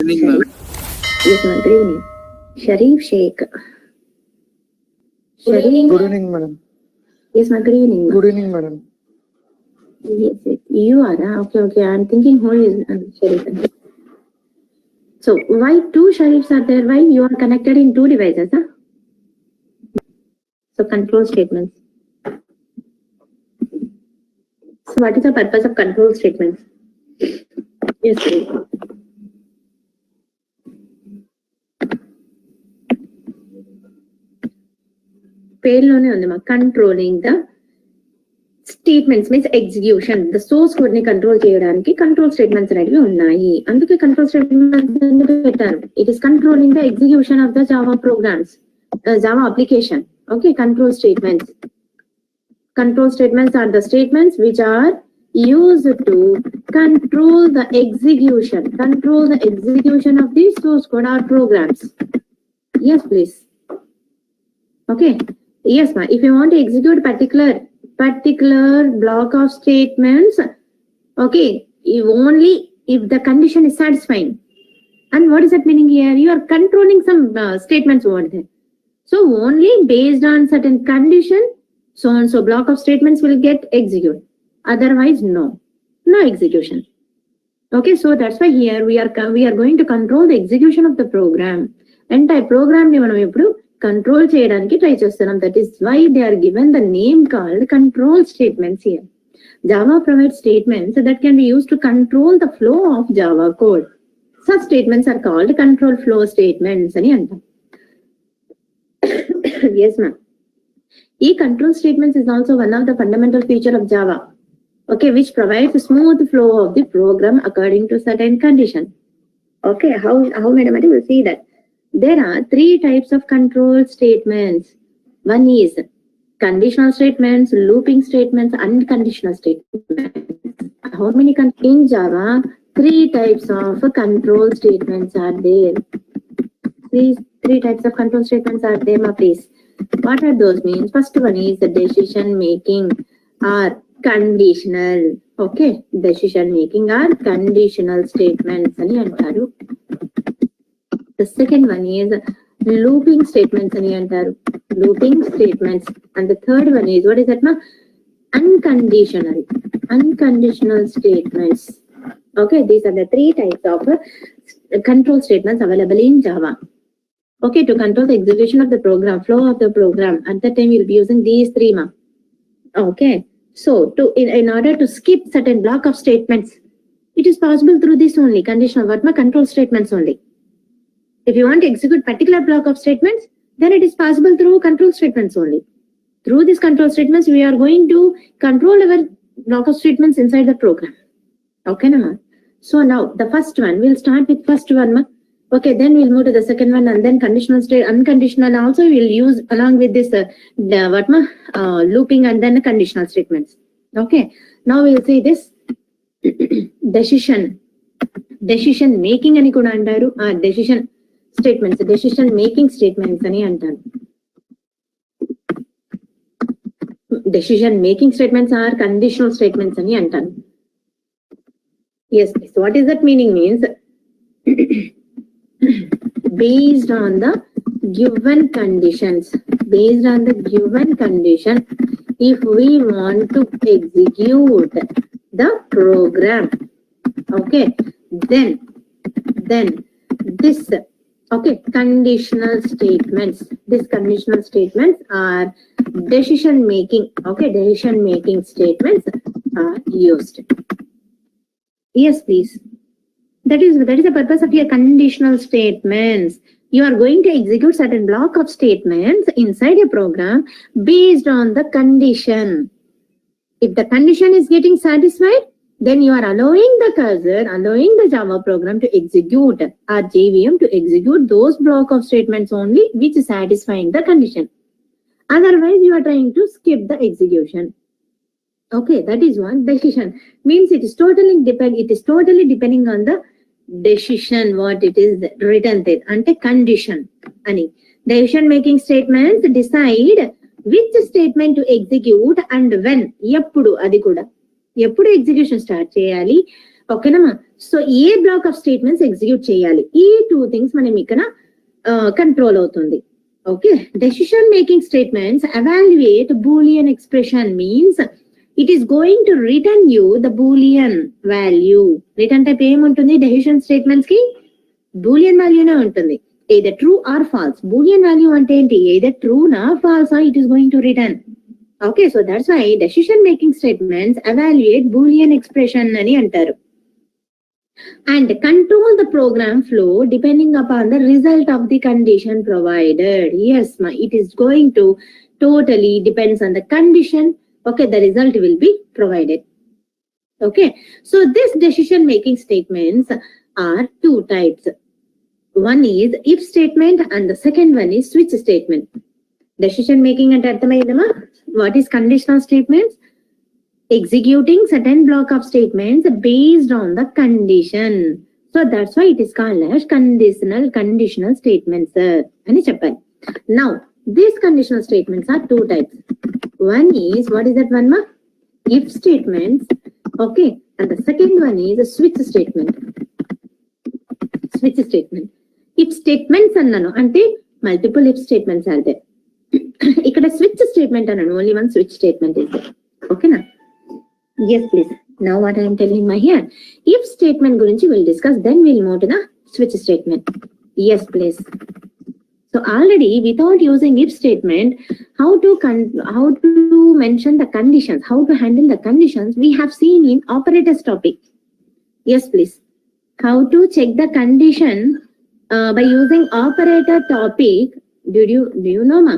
Sharif. Yes, ma'am. Good evening. Sharif Sheikh. Good Sharif. evening, Good evening, madam. Yes, ma'am. Good evening. Good evening, madam. Yes, yes. You are. Okay. I'm thinking who is Sharif. So, why two Sharifs are there? Why you are connected in two devices? Huh? So, control statements. So, what is the purpose of control statements? Yes, Sharif. పేరులోనే ఉంది మా controlling the statements means execution the source code ని control చేయడానికి control statements అనేవి ఉన్నాయి. అందుకే control statements పెట్టారు. It is controlling the execution of the Java programmes, Java application. Okay, control statements. Control statements are the statements which are used to control the execution of the source code or programs. Yes, please. Okay. Yes, ma'am. If you want to execute particular block of statements, okay, only if the condition is satisfying. And what is that meaning here? You are controlling some statements over there. So only based on certain condition, so and so block of statements will get executed. Otherwise, no execution. Okay, so that's why here we are going to control the execution of the program. Entire program ni manam ippudu control cheyadaniki try chestunam. That is why they are given the name called control statements here. Java provides statements that can be used to control the flow of Java code. Such statements are called control flow statements ani antam. Yes, ma'am. Control statements is also one of the fundamental feature of Java, okay, which provides a smooth flow of the program according to certain condition. Okay, how madam, we will see that there are three types of control statements. One is conditional statements, looping statements, unconditional statements. How many in Java? Three types of control statements are there. Three types of control statements are there, ma, please. What are those means? First one is the decision making or conditional. Okay, decision making or conditional statements ani antaru. The second one is looping statements ani antaru. Looping statements. And the third one is, what is that, ma? Unconditional statements. Okay, these are the three types of control statements available in Java. Okay, to control the execution of the program, flow of the program. At that time, we'll be using these three, ma. Okay, so in order to skip certain block of statements, it is possible through this only, conditional what, ma? Control statements only. If you want to execute particular block of statements, then it is possible through control statements only. Through these control statements, we are going to control our block of statements inside the program. Okay, na, ma? So now, the first one, we'll start with first one, ma. Okay, then we'll move to the second one, and then conditional state, unconditional also we'll use along with this looping and then the conditional statements. Okay, now we'll see this decision making ani kuda antaru. Decision making statements ani antaru. Decision making statements are conditional statements ani antaru. Yes, so what is that meaning means based on the given conditions, if we want to execute the program, okay, then this, okay, conditional statements are decision making statements are used. Yes, please. That is the purpose of your conditional statements. You are going to execute certain block of statements inside your program based on the condition. If the condition is getting satisfied, then you are allowing the cursor, allowing the Java program to execute, or JVM to execute those block of statements only which is satisfying the condition. Otherwise, you are trying to skip the execution. Okay, that is one. Decision means it is totally depending on the decision what it is written there. Ante condition ani. Decision making statements decide which statement to execute and when. Eppudu adi kuda. Eppudu execution start cheyali. ఓకేనమ్మా. So A black of statements execute చేయాలి, ఈ 2 things మనం ఇక్కడ control అవుతుంది. Okay, decision making statements evaluate Boolean expression means it is going to return you the Boolean value. Return type ఏముంటుంది decision statements కి? Boolean వాల్యూనే ఉంటుంది, either true or false. Boolean value అంటే ఏంటి? either true na false it is going to return. Okay, so that's why decision making statements evaluate Boolean expression అని అంటారు. And control the program flow depending upon the result of the condition provided. Yes, it is going to totally depends on the condition. Okay, the result will be provided. Okay, so this decision making statements are 2 types. One is if statement and the second one is switch statement. Decision making ante arthamaindama? What is conditional statements? Executing certain block of statements based on the condition. So that's why it is called as conditional statements ani cheppali. Now these conditional statements are 2 types. One is, what is that one ma? If statements. Okay, and the second one is a switch statement. Switch statement. If statements అన్నాను అంటే multiple if statements are there. ఇక్కడ switch statement అన్నాను, only one switch statement is there. ఓకేనా? yes please. Now what I am telling my here, if statement గురించి we'll discuss, then we'll move to the switch statement. yes please. So already without using if statement, how to mention the conditions, how to handle the conditions, we have seen in operators topic. yes please. How to check the condition by using operator topic. Do you know ma?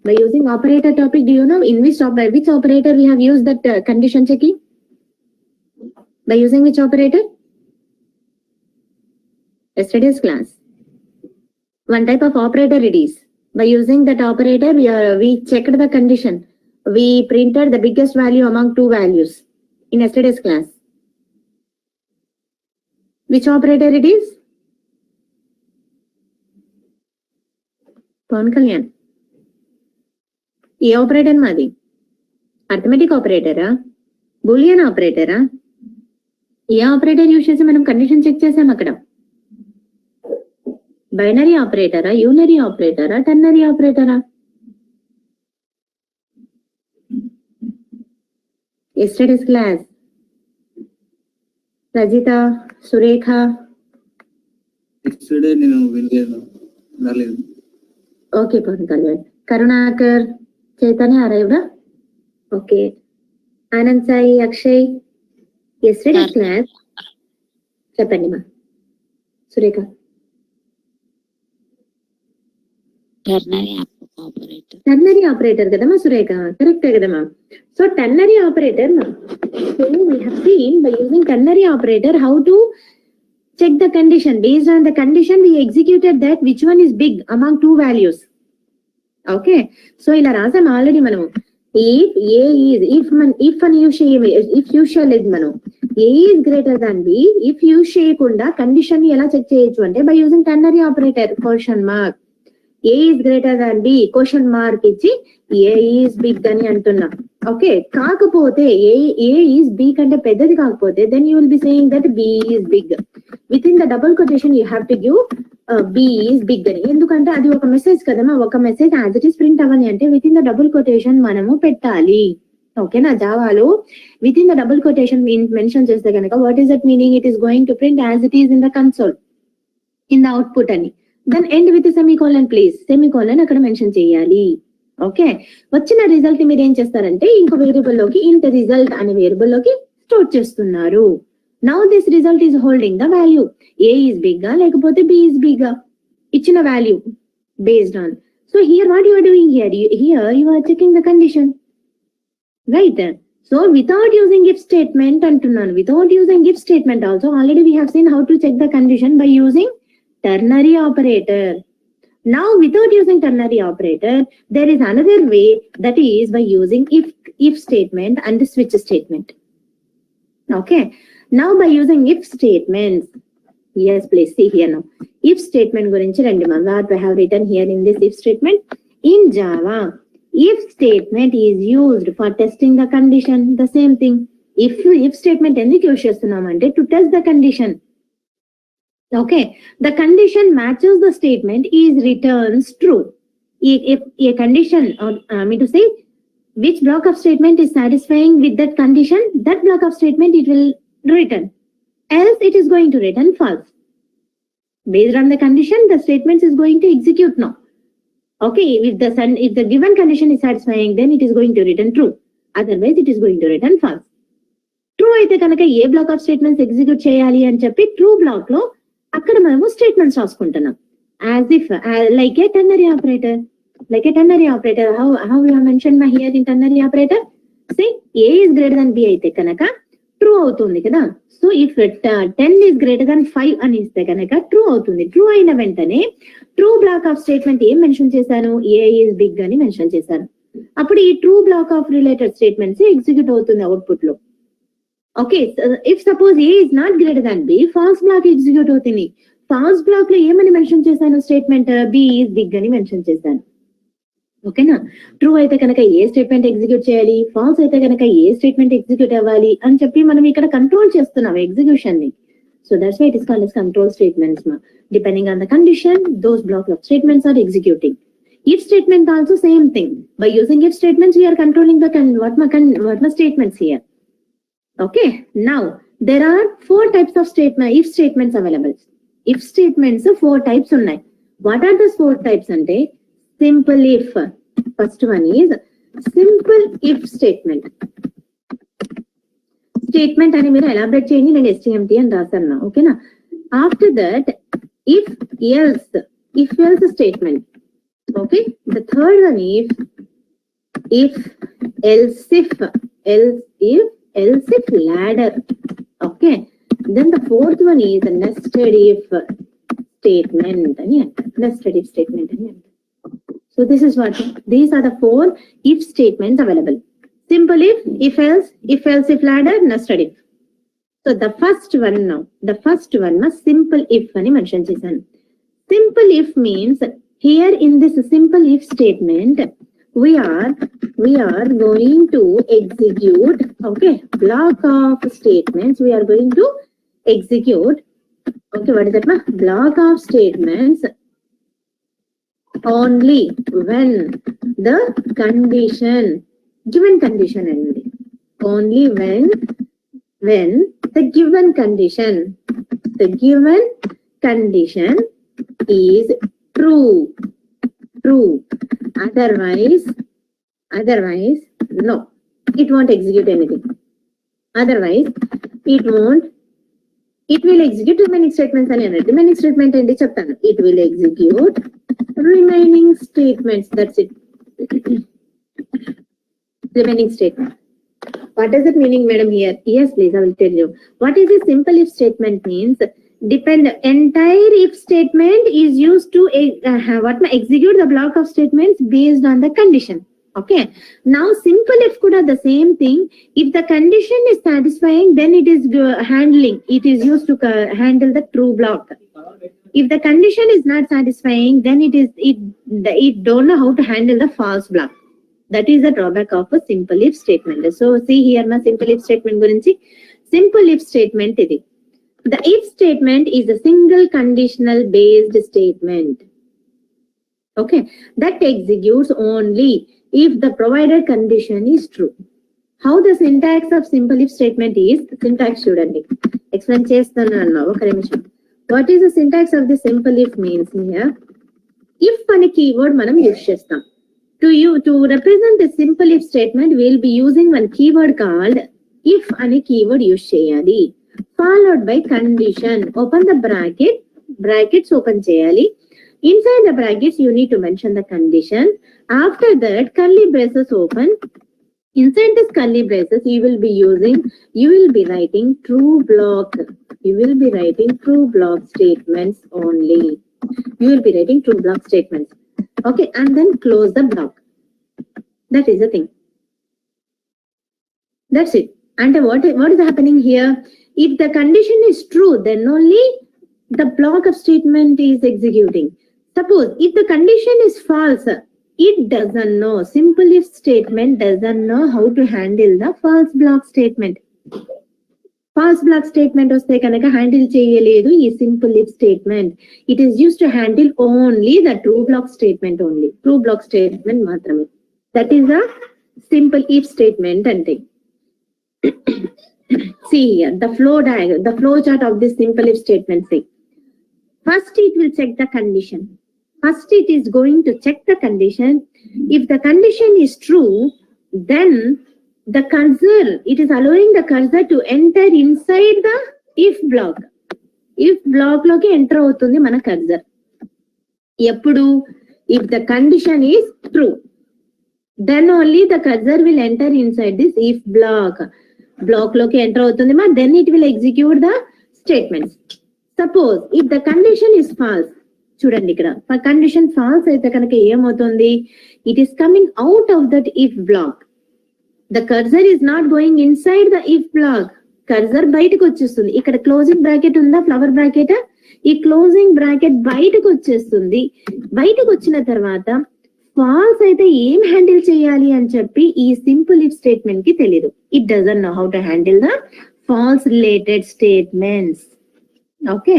By using operator topic, do you know in which operator we have used that condition checking? By using which operator? Yesterday's class. One type of operator it is. By using that operator, we checked the condition. We printed the biggest value among 2 values in yesterday's class. Which operator it is? Pawan Kalyan. ఏ operator మాది? Arithmetic ఆపరేటరా? Boolean ఆపరేటరా? ఏ operator use చేసి మనం condition check చేసాం అక్కడ? Binary ఆపరేటరా, యూనరీ ఆపరేటరా, టెర్నరీ ఆపరేటరా? yesterday's class. Rajitha, Surekha. yesterday నేను రాలేదు. Okay Pawan Kalyan. Karunakar, Chaitanya arrived? Okay. Anand Sai, Akshay. yesterday class చెప్పండి మా సురేఖ. టెర్నరీ ఆపరేటర్ కదమ్మా సురేఖ, కరెక్టే కదమ్మా. సో టెర్నరీ ఆపరేటర్ మా, so we have seen by using ternary operator how to check the condition. Based on the condition we executed that which one is big among 2 values. Okay, so ఇలా రాసాం already మనము. if a is if use చేయలేదు మనం, a is greater than b, if use చేయకుండా condition ని ఎలా check చేయొచ్చు అంటే by using ternary operator. Question mark a is greater than b, question mark ఇచ్చి a is big అని అంటున్నా. ఓకే, కాకపోతే a is b కంటే పెద్దది కాకపోతే then you will be saying that b is big. Within the double quotation you have to give b is big అని. ఎందుకంటే అది ఒక మెసేజ్ కదమ్మా, ఒక message as it is print అవ్వాలి అంటే within the double quotation మనము పెట్టాలి. ఓకేనా? జావాలో within the double quotation mention చేస్తే కనుక what is that meaning? It is going to print as it is in the console in the output అని. Then end with semicolon please. Semicolon అక్కడ mention చేయాలి. Okay, వచ్చిన result ని మీరు ఏం చేస్తారంటే ఇంకో వేరియబుల్ లోకి ఇంట్ రిజల్ట్ అనే వేరియబుల్ లోకి స్టోర్ చేస్తున్నారు. Now this result is holding the value. A is big లేకపోతే బి ఈస్ బిగ్ ఇచ్చిన value based on. So here what you are doing here you are checking the condition, right? So without using if statement అంటున్నాను. Without using if statement also already we have seen how to check the condition by using ternary operator. Now without using ternary operator, there is another way, that is by using if statement and switch statement. Okay, now by using if statements, yes please see here now. If statement gurinchi randi ma, what I have written here in this if statement. In Java, if statement is used for testing the condition, the same thing. if statement ఎందుకు use చేస్తున్నామంటే to test the condition. Okay, the condition matches the statement is returns true. A condition to say which block of statement is satisfying with that condition, that block of statement it will return, else it is going to return false. Based on the condition, the statement is going to execute now. Okay, if the given condition is satisfying, then it is going to return true. Otherwise, it is going to return false. True అయితే కనుక ఏ black of statements execute చేయాలి అని చెప్పి true black లో అక్కడ మనము statements రాసుకుంటున్నాం. As if like a ternary operator. Like a ternary operator, how we have mentioned here in ternary operator, say a is greater than b అయితే కనుక true అవుతుంది కదా. So if 10 is greater than 5 అని ఇస్తే కనుక true అవుతుంది. True అయిన వెంటనే ట్రూ బ్లాక్ ఆఫ్ స్టేట్మెంట్ ఏం మెన్షన్ చేశాను, ఏ ఈజ్ బిగ్ అని మెన్షన్ చేశాను. అప్పుడు ఈ true block of related statements execute అవుతుంది అవుట్పుట్ లో. Okay, if suppose A is not greater than B, false block execute అవుతుంది. ఫాల్స్ బ్లాక్ లో ఏమని మెన్షన్ చేశాను, స్టేట్మెంట్ బి ఈజ్ బిగ్ అని మెన్షన్ చేశాను. ఓకేనా, ట్రూ అయితే కనుక ఏ స్టేట్మెంట్ ఎగ్జిక్యూట్ చేయాలి, ఫాల్స్ అయితే కనుక ఏ స్టేట్మెంట్ ఎగ్జిక్యూట్ అవ్వాలి అని చెప్పి మనం ఇక్కడ కంట్రోల్ చేస్తున్నాం ఎగ్జిక్యూషన్ ని. So that's why it is called as control statements. Depending on the condition, those block of statements are executing. If statement also same thing. By using if statements, we are controlling the what statements here. Okay. Now there are 4 types of if statements available. If statements 4 types unnai. What are those 4 types ante? Simple if. First one is simple if statement. Statement ani meer elaborate cheyandi, nenu STMT అని రాసాను. Okay na. After that, if else statement. Okay, the third one is if else if ladder. Okay, then the fourth one is a nested if statement. Nested if statement. So this is what, these are the 4 if statements available. Simple if else, if ladder, nested if. So the first one was simple if ani mention chesanu. Simple if means here in this simple if statement, we are going to execute, okay, block of statements. We are going to execute, okay, what is that? Block of statements only when the condition, given condition only. Only when the given condition is true. Otherwise no, it won't execute anything. Otherwise it will execute remaining statements ani anadu. Remaining statement enti cheptanu, it will execute remaining statements. That's it. Remaining statement. What does it meaning, madam, here? Yes, please, I will tell you. What is a simple if statement means? Entire if statement is used to execute the block of statements based on the condition. Okay, now simple if could have the same thing. If the condition is satisfying, then it is it is used to handle the true block. If the condition is not satisfying, then it don't know how to handle the false block. That is the drawback of a simple if statement. So see here na simple if statement gurinchi. Simple if statement idi. The if statement is a single conditional based statement. Okay, that executes only if the provided condition is true. How the syntax of simple if statement is? Syntax chudandi. Explain chestanu oka nimisham. What is the syntax of the simple if means here? If ane keyword manam use chestam. To represent the simple if statement, we will be using one keyword called if ane keyword use cheyali. Followed by condition. Open the brackets open cheyali. Inside the brackets you need to mention the condition. After that curly braces open. Inside this curly braces you will be writing true block. You will be writing true block statements only. You will be writing true block statements. Okay, and then close the block. That is the thing. That's it. And what is happening here? If the condition is true, then only the block of statement is executing. Suppose if the condition is false, it doesn't know. Simple if statement doesn't know how to handle the false block statement. False block statement వస్తే కనుక handle చేయలేదు ఈ simple if statement. It is use to handle only the true block statement, only true block statement మాత్రమే. That is the simple if statement అంటే. See here the flow diagram, the flow chart of this simple if statement. Say first it will check the condition. First it is going to check the condition. If the condition is true, then the cursor, it is allowing the cursor to enter inside the if block. If block loki enter avutundi mana cursor eppudu if the condition is true, then only the cursor will enter inside this if block. Block loki enter avutundi ma, then it will execute the statements. Suppose if the condition is false, చూడండి ఇక్కడ condition false అయితే కనుక ఏమవుతుంది, it is coming out of that if block. The cursor is not going inside the if block. Cursor బయటకు వచ్చేస్తుంది. ఇక్కడ closing bracket ఉందా, flower bracket, ఈ క్లోజింగ్ బ్రాకెట్ బయటకు వచ్చేస్తుంది. బయటకు వచ్చిన తర్వాత ఫాల్స్ అయితే ఏం హ్యాండిల్ చేయాలి అని చెప్పి ఈ సింపుల్ ఇఫ్ స్టేట్మెంట్ కి తెలియదు. It doesn't know how to handle the false related statements. Okay,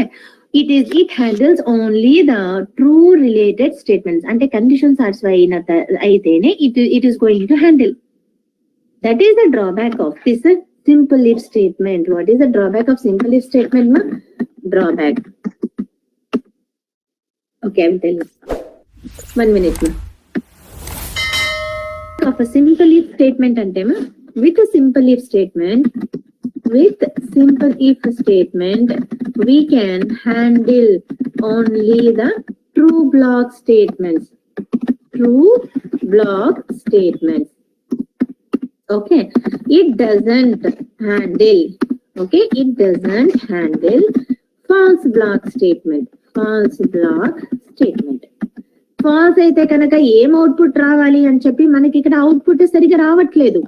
it handles only the true related statements. Ante condition satisfy aitene it is going to handle. That is the drawback of this simple if statement. What is the drawback of simple if statement ma? Drawback, okay, I will tell you. 1 minute ma. Of a simple if statement ante ma, with a simple if statement, we can handle only the true block statements. Okay, it doesn't handle, okay, it doesn't handle false block statement. False అయితే కనుక ఏం output రావాలి అని చెప్పి మనకి ఇక్కడ output సరిగా రావట్లేదు.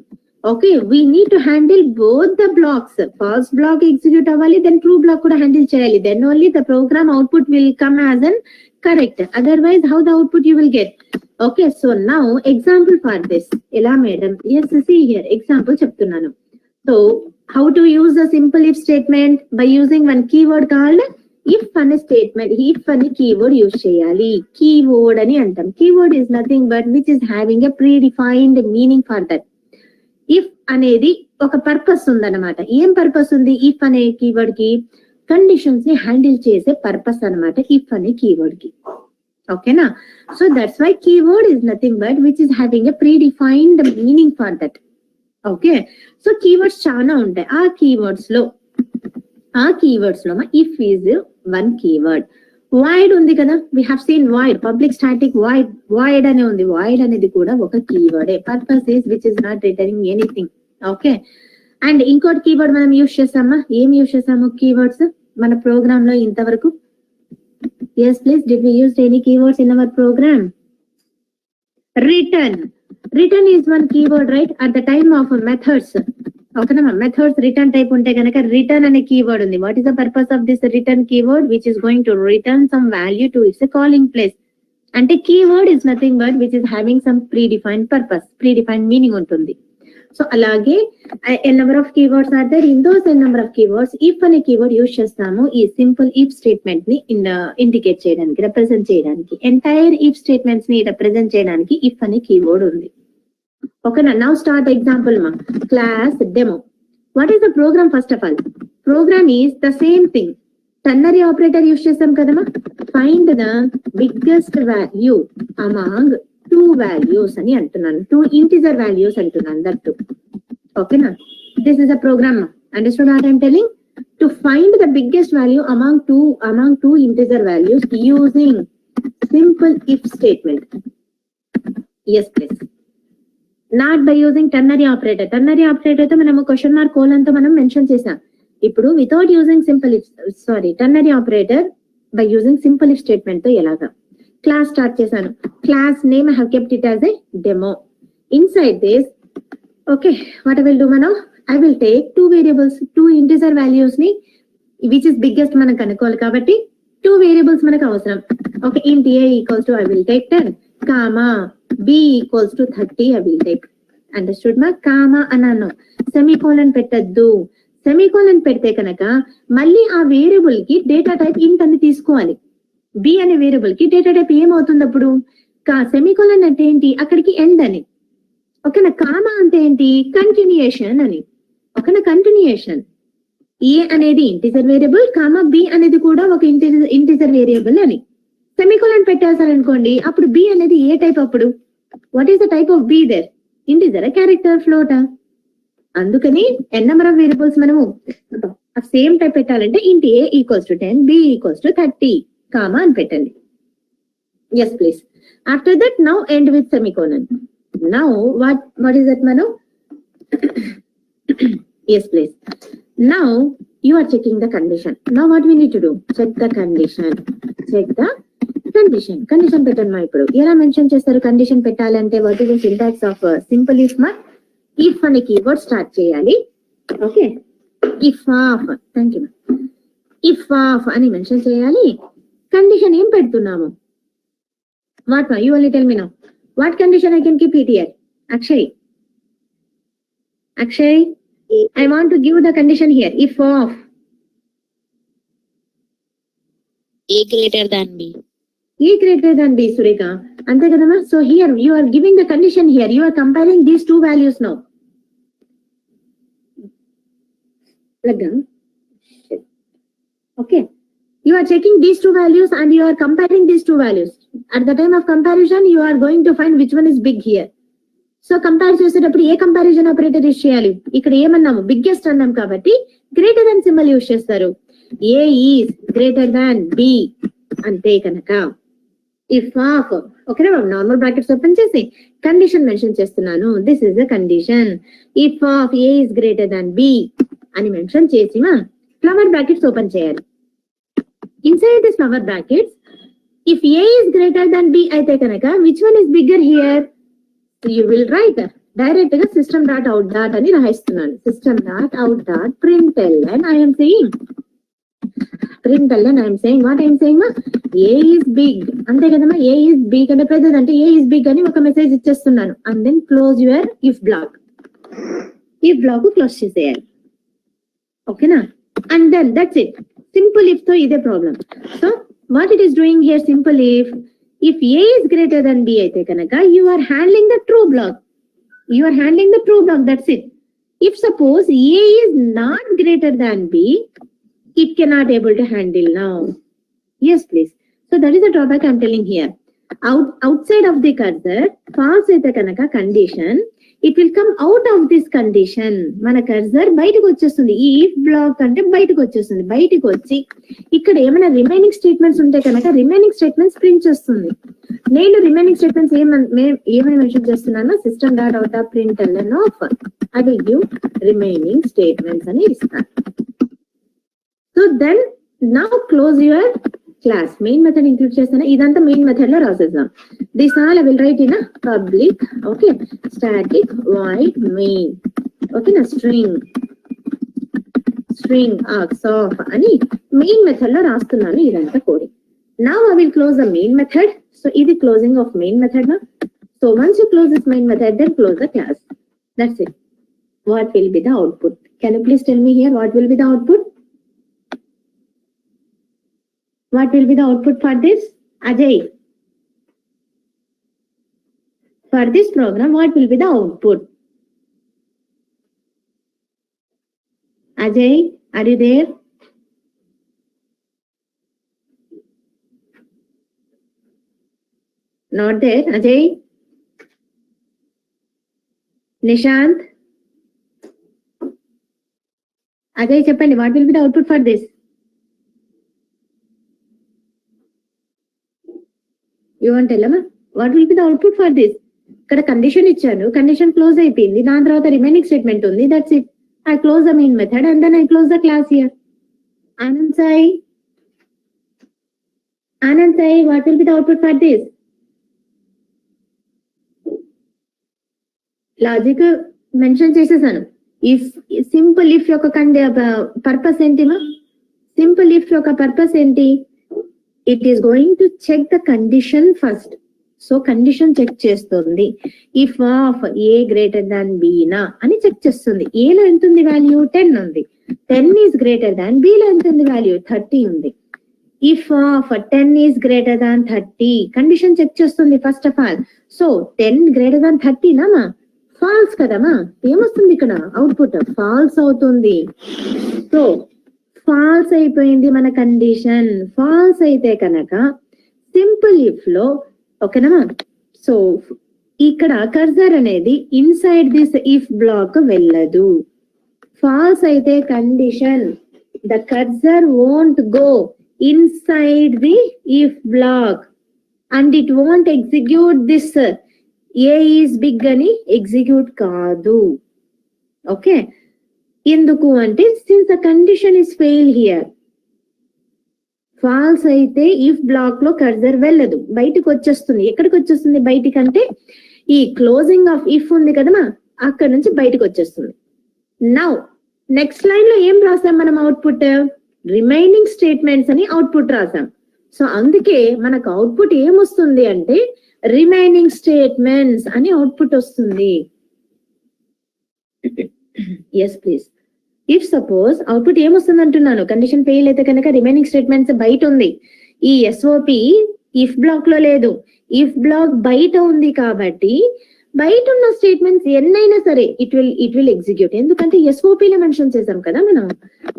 Okay, we need to handle both the blocks. False block execute avali, then true block kuda handle cheyali. Then only the program output will come as an correct. Otherwise, how the output you will get? Okay, so now example for this. Ela madam, yes, see here example cheptunnanu. So how to use the simple if statement? By using one keyword called if ani statement. If ani keyword use cheyali. Keyword ani antam. Keyword is nothing but which is having a predefined meaning for that. If అనేది ఒక purpose ఉందన్నమాట. ఏం purpose ఉంది if అనే keyword కి? Conditions ని handle చేసే purpose అన్నమాట ఇఫ్ అనే కీవర్డ్ కి. ఓకేనా? So that's why keyword is nothing but which is having a predefined meaning for that. Okay, so keywords చాలా ఉంటాయి. ఆ కీవర్డ్స్ లో if is one keyword. Void ఉంది కదా, we have seen void, public static void అనే ఉంది. Void అనేది కూడా ఒక కీవర్డే. Purpose is which is not returning anything. Okay, and ఇంకోటి కీవర్డ్ మనం యూజ్ చేస్తామా? ఏం యూజ్ చేసాము కీవర్డ్స్ మన ప్రోగ్రామ్ లో ఇంతవరకు? Yes please, did we use any keywords in our program? Return is one keyword, right? At the time of methods. ఓకేనా, methods return type ఉంటే కనుక రిటర్న్ అనే కీవర్డ్ ఉంది. What is the purpose of this return keyword? Which is going to return some value to its calling place. అంటే keyword is nothing but which is having some predefined purpose, predefined meaning ఉంటుంది. So అలాగే n number of keywords are there. In those n number of keywords if అనే keyword use చేస్తాము ఈ simple if statement ని indicate చేయడానికి, represent చేయడానికి. Entire if statements ని represent చేయడానికి ఇఫ్ అనే కీవర్డ్ ఉంది. ఓకేనా? నౌ స్టార్ట్ ఎగ్జాంపుల్ మా class demo. What is the program? First of all program is the same thing. Ternary operator use చేస్తాం కదమ్మా. Find the biggest value among 2 values అని అంటున్నాను. 2 integer values అంటున్నాను. దట్ టు ఓకేనా? This is a program. Understood what I'm telling? To find the biggest value among two integer values using simple if statement. Yes please. Not by using ternary operator. Ternary operator తో మనము question mark colon తో మనం mention చేసాం. ఇప్పుడు without using ternary operator by using simple if statement తో ఎలాగా? Class start చేశాను. Class name I have kept it as a demo. Inside this, okay, what I will do మనం? I will take 2 variables, 2 integer values ని which is biggest మనం కనుక్కోవాలి కాబట్టి 2 variables మనకు అవసరం. ఓకే, ఇంట్ a equals to I will take 10, comma b equals to 30 I will take. Understood మా? Comma అన్నాను, సెమీకోలన్ పెట్టద్దు. సెమీకోలన్ పెడితే కనుక మళ్ళీ ఆ వేరియబుల్ కి డేటా టైప్ ఇంట్ అని తీసుకోవాలి. బి అనే వేరియబుల్ కి డేటా టైప్ ఏమవుతుంది అప్పుడు? సెమీకోలన్ అంటే ఏంటి? అక్కడికి ఎండ్ అని. ఓకేనా? కామా అంటే ఏంటి? కంటిన్యూయేషన్ అని. ఓకేనా? కంటిన్యూయేషన్. ఏ అనేది ఇంటిజర్ వేరియబుల్, కామా బి అనేది కూడా ఒక ఇంటిజర్ వేరియబుల్ అని. సెమీకోలన్ పెట్టేశారనుకోండి, అప్పుడు బి అనేది ఏ టైప్ అప్పుడు? What is the type of b there? Integer, character, ఫ్లోటా? అందుకని ఎన్ నెంబర్ ఆఫ్ వేరియబుల్స్ మనము సేమ్ టైప్ పెట్టాలంటే int a equals to 10, b equals to 30, comma అని పెట్టండి. Yes please. After that now end with semicolon. Now what is that మనం? Yes please. Now you are checking the condition. Now what we need to do? Check the condition. Check the condition. Condition పెట్టండి ఇప్పుడు. ఎలా mention చేస్తారు condition పెట్టాలంటే? What is the syntax of simple if మా? If అనే keyword start చేయాలి. Okay, if of. Thank you. If of అని mention చేయాలి. కండిషన్ ఏం పెడుతున్నాము? What you only tell me now. What condition I can keep it here? Akshay, Akshay, I want to give the condition here. If of A greater than B. A greater than B, Sureka. Ante kadama. So here you are giving the condition here. You are comparing these two values now. Lagam. Okay. You are checking these two values and you are comparing these two values. At the time of comparison, you are going to find which one is big here. So compare చేసేటప్పుడు ఏ comparison operator use చేయాలి? ఇక్కడ ఏమన్నాము? Biggest అన్నాం కాబట్టి greater than symbol use చేస్తారు. A is greater than B అంటే కనుక if of. ఓకేనా? Normal brackets open చేసి కండిషన్ మెన్షన్ చేస్తున్నాను. This is the condition. If of A is greater than B అని మెన్షన్ చేసి ఫ్లవర్ బ్రాకెట్స్ ఓపెన్ చేయాలి. Inside this flower brackets if A is greater than B అయితే కనుక which one is bigger here? You will write direct గా system dot out dot అని రాయిస్తున్నాను. system dot out dot println I am saying what I am saying A is big అంతే కదమ్మా. A is big అంటే పెద్దది అంటే A is big అని ఒక message ఇచ్చేస్తున్నాను. and then close your if block. if block close చేసేయాలి. ఓకేనా? and then that's it. simple if తో ఇదే problem. so what it is doing here, simple if A is greater than B అయితే కనుక you are handling the true block. That's it. If suppose A is not greater than B, it cannot able to handle now. Yes please. So that is the drawback I am telling here. Outside of the cursor, false అయితే కనుక condition, it will come out of this condition. మన cursor బయటకు వచ్చేస్తుంది. ఈ if black అంటే బయటకు వచ్చేస్తుంది. బయటకు వచ్చి ఇక్కడ ఏమైనా రిమైనింగ్ స్టేట్మెంట్స్ ఉంటే కనుక రిమైనింగ్ స్టేట్మెంట్స్ ప్రింట్ చేస్తుంది. నేను రిమైనింగ్ స్టేట్మెంట్స్ ఏమని మెన్షన్ చేస్తున్నాను? System dot out of println of I will give remaining statements అని ఇస్తాను. So then now close your class. Main method include చేస్తాను. ఇదంతా మెయిన్ మెథడ్ లో రాసేద్దాం. This all I will write in public. Okay, static void main. ఓకేనా? String args of అని main method లో రాస్తున్నాను ఇదంతా coding. Now I will close the main method. So ఇది closing of main method. So once you close this main method then close the class. That's it. What will be the output? Can you please tell me here what will be the output? What will be the output for this? Ajay. For this program, what will be the output? Ajay, are you there? Not there. Ajay? Nishant? Ajay, cheppandi, what will be the output for this? You want to tell me what will be the output for this? ఇక్కడ condition ఇచ్చాను, condition close అయిపోయింది. దాని తర్వాత remaining statement ఉంది. That's it. I close the main method and then I close the class here. Anand Sai, what will be the output for this? Logic mention చేసేసాను. If simple if యొక్క purpose ఏంటి? Simple if యొక్క purpose ఏంటి? It is going to check the condition first. So condition check చేస్తుంది. If of a greater than b నా అని check చేస్తుంది. ఏ లో ఎంత ఉంది వాల్యూ 10 ఉంది. 10 ఈస్ గ్రేటర్ దాన్ బి లో ఎంత ఉంది వాల్యూ 30 ఉంది. If of 10 is greater than 30 condition check చేస్తుంది first of all. So 10 greater than 30 నామా ఫాల్స్ కదమా, ఏమొస్తుంది ఇక్కడ అవుట్పుట్ ఫాల్స్ అవుతుంది. సో ఫాల్స్ అయిపోయింది మన కండిషన్. ఫాల్స్ అయితే కనుక సింపుల్ ఇఫ్ లో ఓకేనా. సో ఇక్కడ కర్సర్ అనేది ఇన్సైడ్ దిస్ ఇఫ్ బ్లాక్ వెళ్ళదు. ఫాల్స్ అయితే condition the cursor won't go inside the if block and it won't execute this A is big అని ఎగ్జిక్యూట్ కాదు. ఓకే, ఎందుకు అంటే since the condition is fail here. False అయితే if block లో cursor వెళ్ళదు, బయటకు వచ్చేస్తుంది. ఎక్కడికి వచ్చేస్తుంది బయటికి అంటే ఈ క్లోజింగ్ ఆఫ్ ఇఫ్ ఉంది కదమా, అక్కడ నుంచి బయటకు వచ్చేస్తుంది. నౌ నెక్స్ట్ లైన్ లో ఏం రాసాం మనం అవుట్పుట్, రిమైనింగ్ స్టేట్మెంట్స్ అని అవుట్పుట్ రాసాం. సో అందుకే మనకు అవుట్పుట్ ఏమొస్తుంది అంటే రిమైనింగ్ స్టేట్మెంట్స్ అని అవుట్పుట్ వస్తుంది. Yes please. If suppose output ఏమొస్తుంది అంటున్నాను, కండిషన్ ఫెయిల్ అయితే కనుక రిమైనింగ్ స్టేట్మెంట్స్ బయట ఉంది. ఈ ఎస్ఓపి ఇఫ్ బ్లాక్ లో లేదు, ఇఫ్ బ్లాక్ బయట ఉంది కాబట్టి బయట ఉన్న స్టేట్మెంట్స్ ఎన్నైనా సరే ఇట్ విల్ ఎగ్జిక్యూట్. ఎందుకంటే ఎస్ఓపి లో మెన్షన్ చేసాం కదా మనం.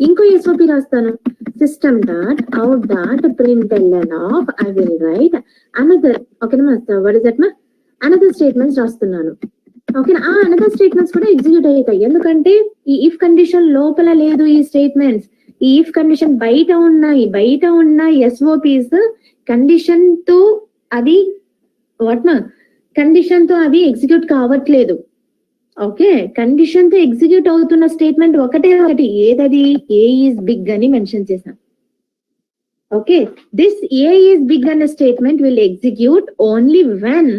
ఇంకో ఎస్ఓపి రాస్తాను, system dot out dot println of I will right another. ఓకేనా, వాట్ ఇస్ దట్ మా అనదర్ స్టేట్మెంట్స్ రాస్తున్నాను. ఓకేనా, ఆ అనదర్ స్టేట్మెంట్స్ కూడా ఎగ్జిక్యూట్ అయ్యాయి. ఎందుకంటే ఈ ఇఫ్ కండిషన్ లోపల లేదు ఈ స్టేట్మెంట్స్, ఈ ఇఫ్ కండిషన్ బయట ఉన్నాయి. బయట ఉన్న ఎస్ఓపిస్ కండిషన్ తో అది వాట్ మా కండిషన్ తో అవి ఎగ్జిక్యూట్ కావట్లేదు. ఓకే, కండిషన్ తో ఎగ్జిక్యూట్ అవుతున్న స్టేట్మెంట్ ఒకటే ఒకటి, ఏదది ఏ ఈజ్ బిగ్ అని మెన్షన్ చేశాం. Okay, this A is big అనే statement will execute only when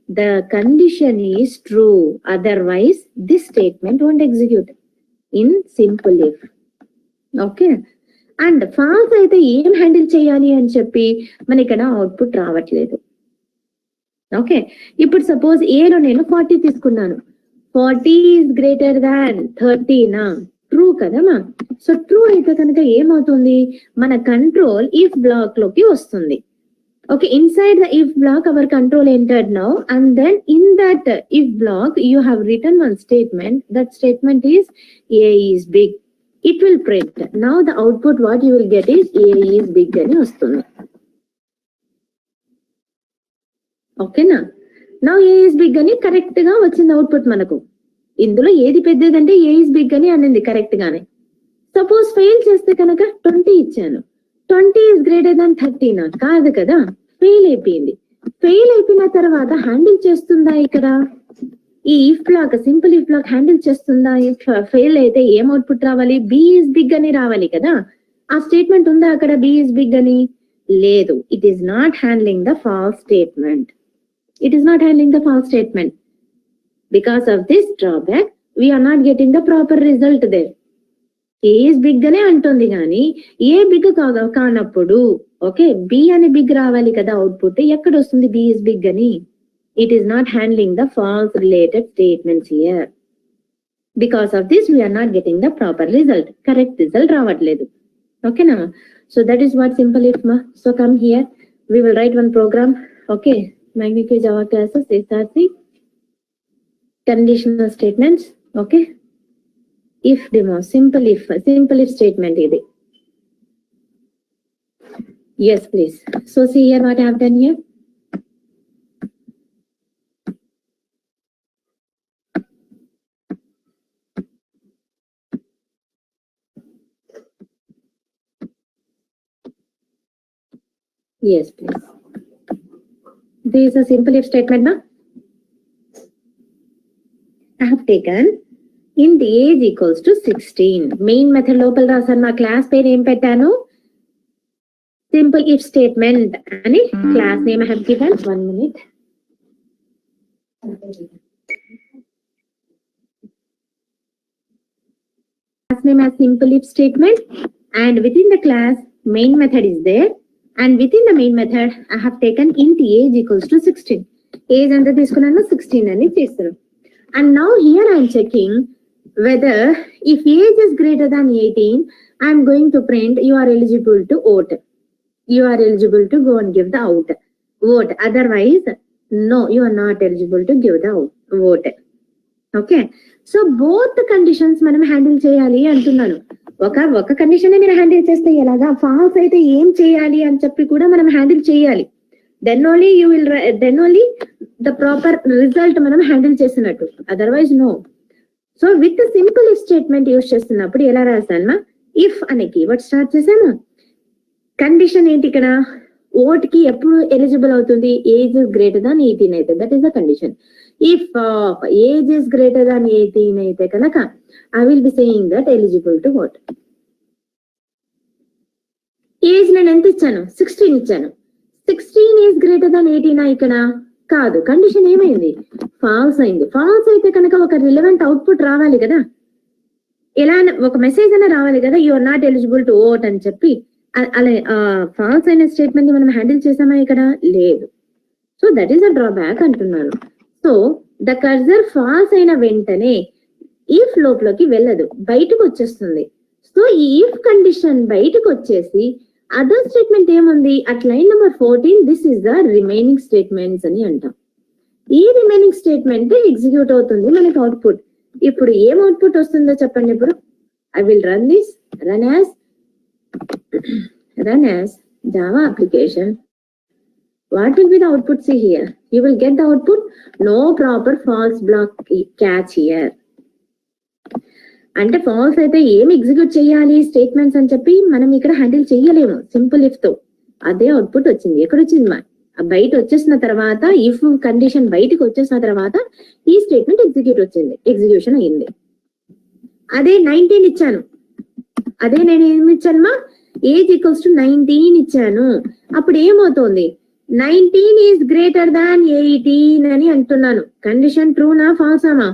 the condition is true, otherwise this statement won't execute in simple if. Okay, and false అయితే ఏం హ్యాండిల్ చేయాలి అని చెప్పి మన ఇక్కడ అవుట్పుట్ రావట్లేదు. ఓకే, ఇప్పుడు సపోజ్ ఏలో నేను 40 తీసుకున్నాను. 40 ఈజ్ గ్రేటర్ దాన్ 30 నా, ట్రూ కదమా. సో ట్రూ అయితే కనుక ఏమవుతుంది, మన కంట్రోల్ ఇఫ్ బ్లాక్ లోకి వస్తుంది. Okay, inside the if block our control entered now, and then in that if block you have written one statement. That statement is a is big. It will print. Now the output what you will get is a is big ani vastundi. Okay na, now a is big ani correct ga vachindi output manaku. Indulo edi peddadante a is big ani anindi correct gaane. Suppose fail cheste kanaka 20 ichchanu. 20 is greater than 30 నా, కాదు కదా, fail అయిపోయింది. Fail అయిపోయిన తర్వాత handle చేస్తుందా ఇక్కడ ఈ if block, simple if block handle చేస్తుందా? ఫెయిల్ అయితే ఏం అవుట్పుట్ రావాలి, బి ఈజ్ బిగ్ అని రావాలి కదా. ఆ స్టేట్మెంట్ ఉందా అక్కడ బి ఈజ్ బిగ్ అని? లేదు. It is not handling the false statement. It is not handling the false statement. Because of this drawback we're not getting the proper result there. A is big అనే అంటుంది కానీ A big కానప్పుడు okay B అని big రావాలి కదా అవుట్పుట్. ఎక్కడ వస్తుంది బి ఇస్ బిగ్ అని? It is not handling the false related statements here. Because of this we're not getting the proper result, correct result రావట్లేదు. ఓకేనా, so that is what simple if మా. So come here, we will write one program. Okay, Magnified Java classes, SRC, conditional statements. Okay, if demo, simple if statement idi. Yes please. So see here what I have done here. Yes please. This is a simple if statement na. I have taken int age equals to 16. Main method లోపల రాసాను. మా class పేరు ఏం పెట్టాను? Simple if statement అని class name I have given. 1 minute. Class name as simple if statement, and within the class main method is there. And within the main method, I have taken int age equals to 16. Age ఎంత తీసుకున్నాను 16 అని చేస్తున్నాను. And now here I am checking whether if age is greater than 18, I am going to print you are eligible to vote. You are eligible to go and give the vote. Otherwise, no, you are not eligible to give the vote. Okay, so both conditions మనం handle చేయాలి అంటున్నాను. ఒక condition మీరు handle చేస్తే ఎలాగా, falls అయితే ఏం చేయాలి అని చెప్పి కూడా మనం హ్యాండిల్ చేయాలి. Then only the proper result మనం హ్యాండిల్ చేసినట్టు, otherwise no. So with simple if statement use చేస్తున్నప్పుడు ఎలా రాస్తాను, ఇఫ్ అనే కీవర్డ్ స్టార్ట్ చేసాము. కండిషన్ ఏంటి ఇక్కడ, ఓట్ కి ఎప్పుడు ఎలిజిబుల్ అవుతుంది, ఏజ్ ఇస్ గ్రేటర్ దాన్ 18 అయితే, that is the condition. If age is greater than 18 అయితే కనుక I will be saying that eligible to vote. Age నేను ఎంత ఇచ్చాను, 16 ఇచ్చాను. 16 ఈజ్ గ్రేటర్ దాన్ 18 ఇక్కడ కాదు, కండిషన్ ఏమైంది, ఫాల్స్ అయింది. ఫాల్స్ అయితే కనుక ఒక రిలవెంట్ అవుట్పుట్ రావాలి కదా, ఎలా ఒక మెసేజ్ అయినా రావాలి కదా, you are not eligible to vote అని చెప్పి. అలా ఫాల్స్ అయిన స్టేట్మెంట్ ని మనం హ్యాండిల్ చేసామా ఇక్కడ, లేదు. So that is a drawback అంటున్నాను. సో ద కర్సర్ ఫాల్స్ అయిన వెంటనే ఇఫ్ లోపలికి వెళ్ళదు, బయటకు వచ్చేస్తుంది. సో ఈ ఇఫ్ కండిషన్ బయటకు వచ్చేసి అదర్ స్టేట్మెంట్ ఏముంది, at line number 14 this is the remaining statements అని అంటాం. ఈ రిమైనింగ్ స్టేట్మెంట్ ఎగ్జిక్యూట్ అవుతుంది మనకి అవుట్పుట్. ఇప్పుడు ఏం అవుట్పుట్ వస్తుందో చెప్పండి. ఇప్పుడు I will run this, run as Java application. What will be the output? See here, you will get the output, no proper false block catch here. అంటే falls అయితే ఏం ఎగ్జిక్యూట్ చేయాలి స్టేట్మెంట్స్ అని చెప్పి మనం ఇక్కడ హ్యాండిల్ చేయలేము సింపుల్ ఇఫ్ తో. అదే అవుట్పుట్ వచ్చింది. ఎక్కడ వచ్చింది, బయట వచ్చేసిన తర్వాత, ఇఫ్ కండిషన్ బయటకు వచ్చేసిన తర్వాత ఈ స్టేట్మెంట్ ఎగ్జిక్యూషన్ అయ్యింది. అదే 19 ఇచ్చాను, అదే నేను ఏమి ఇచ్చాను, ఏజ్ ఈక్వల్స్ టు 19 ఇచ్చాను. అప్పుడు ఏమవుతుంది, 19 ఈజ్ గ్రేటర్ దాన్ 18 అని అంటున్నాను. కండిషన్ ట్రూనా ఫాల్సామా,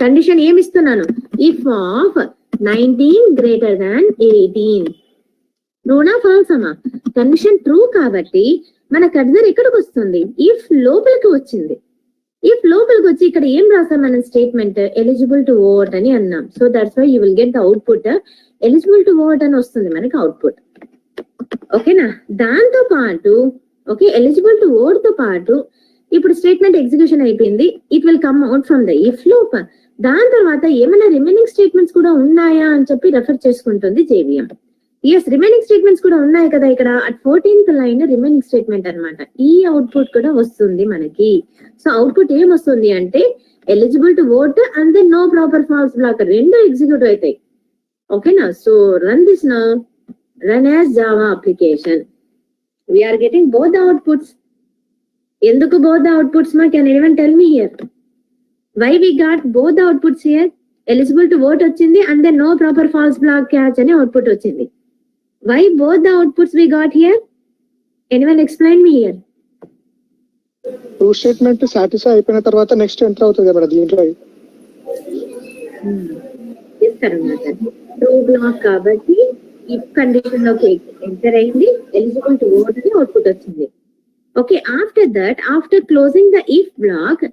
కండిషన్ ఏమి ఇస్తున్నాను, ఇఫ్ ఆఫ్ 19 గ్రేటర్ దాన్ 18, ట్రూనా ఫాల్సామా. కండిషన్ ట్రూ కాబట్టి మన కర్సర్ ఎక్కడికి వస్తుంది, ఇఫ్ లోపలికి వచ్చింది. ఇఫ్ లోపలికి వచ్చి ఇక్కడ ఏం రాసాం మనం స్టేట్మెంట్, ఎలిజిబుల్ టు ఓట్ అని అన్నాం. So that's why you will get the output eligible to vote అని వస్తుంది మనకి అవుట్పుట్. ఓకేనా, దాంతో పాటు ఓకే ఎలిజిబుల్ టు ఓట్ తో పాటు ఇప్పుడు స్టేట్మెంట్ ఎగ్జిక్యూషన్ అయిపోయింది. It will come out from the if loop. దాని తర్వాత ఏమైనా రిమైనింగ్ స్టేట్మెంట్స్ కూడా ఉన్నాయా అని చెప్పి రెఫర్ చేసుకుంటుంది JVM. ఎస్, రిమైనింగ్ స్టేట్మెంట్స్ కూడా ఉన్నాయి కదా ఇక్కడ. At 14th line remaining statement అన్నమాట. ఈ అవుట్పుట్ కూడా వస్తుంది మనకి. సో అవుట్పుట్ ఏం వస్తుంది అంటే eligible to vote and then no proper false block, రెండు ఎగ్జిక్యూట్ అవుతాయి. ఓకేనా, so run this now, run as Java application. We are getting both the outputs. ఎందుకు both the outputs ma, can anyone tell me here why we got both the outputs here? Eligible to vote వచ్చింది and then no proper false block catch అని output వచ్చింది. Why both the outputs we got here? Anyone explain me here? True statement satisfy అయిపోయిన తర్వాత next enter అవుతుంది కదా దీంట్లో. ఇస్తారన్నమాట true block కాబట్టి ఇఫ్ కండిషన్ లోకి ఎంటర్ అయింది, ఎలిజిబుల్ టు ఓట్ అని అవుట్పుట్ వచ్చింది. Okay, after that after closing the if block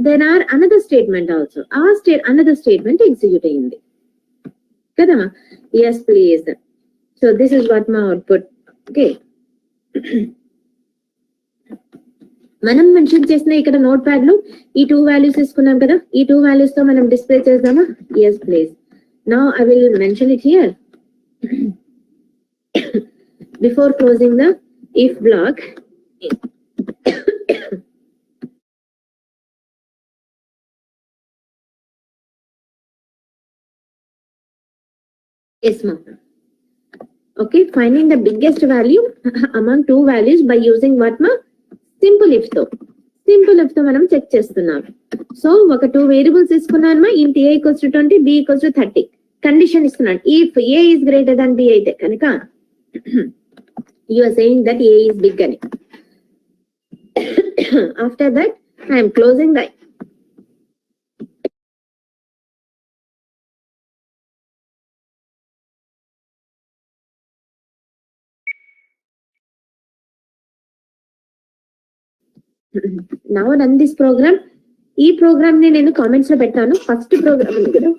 there are another statement also. Another statement execute అయ్యింది కదా. Yes please. So this is what my output. Okay, మనం mention చేసిన ఇక్కడ note pad లో ఈ 2 values తీసుకున్నాం కదా, ఈ 2 వాల్యూస్ తో మనం డిస్ప్లే చేద్దామా. Yes please. Now I will mention it here. Before closing the if block, yes ma'am. Okay, finding the biggest value among 2 values by using what ma, simple if తో మనం check చేస్తున్నాం. So ఒక 2 variables తీసుకున్నాను మా, int a equals to 20, b equals to 30. Condition ఇస్తున్నాను, if a is greater than b అయితే కనుక you are saying that a is big అని. After that I am closing the now run this program. ఈ program ని నేను comments లో పెట్టాను. First programme ఉంది కదా,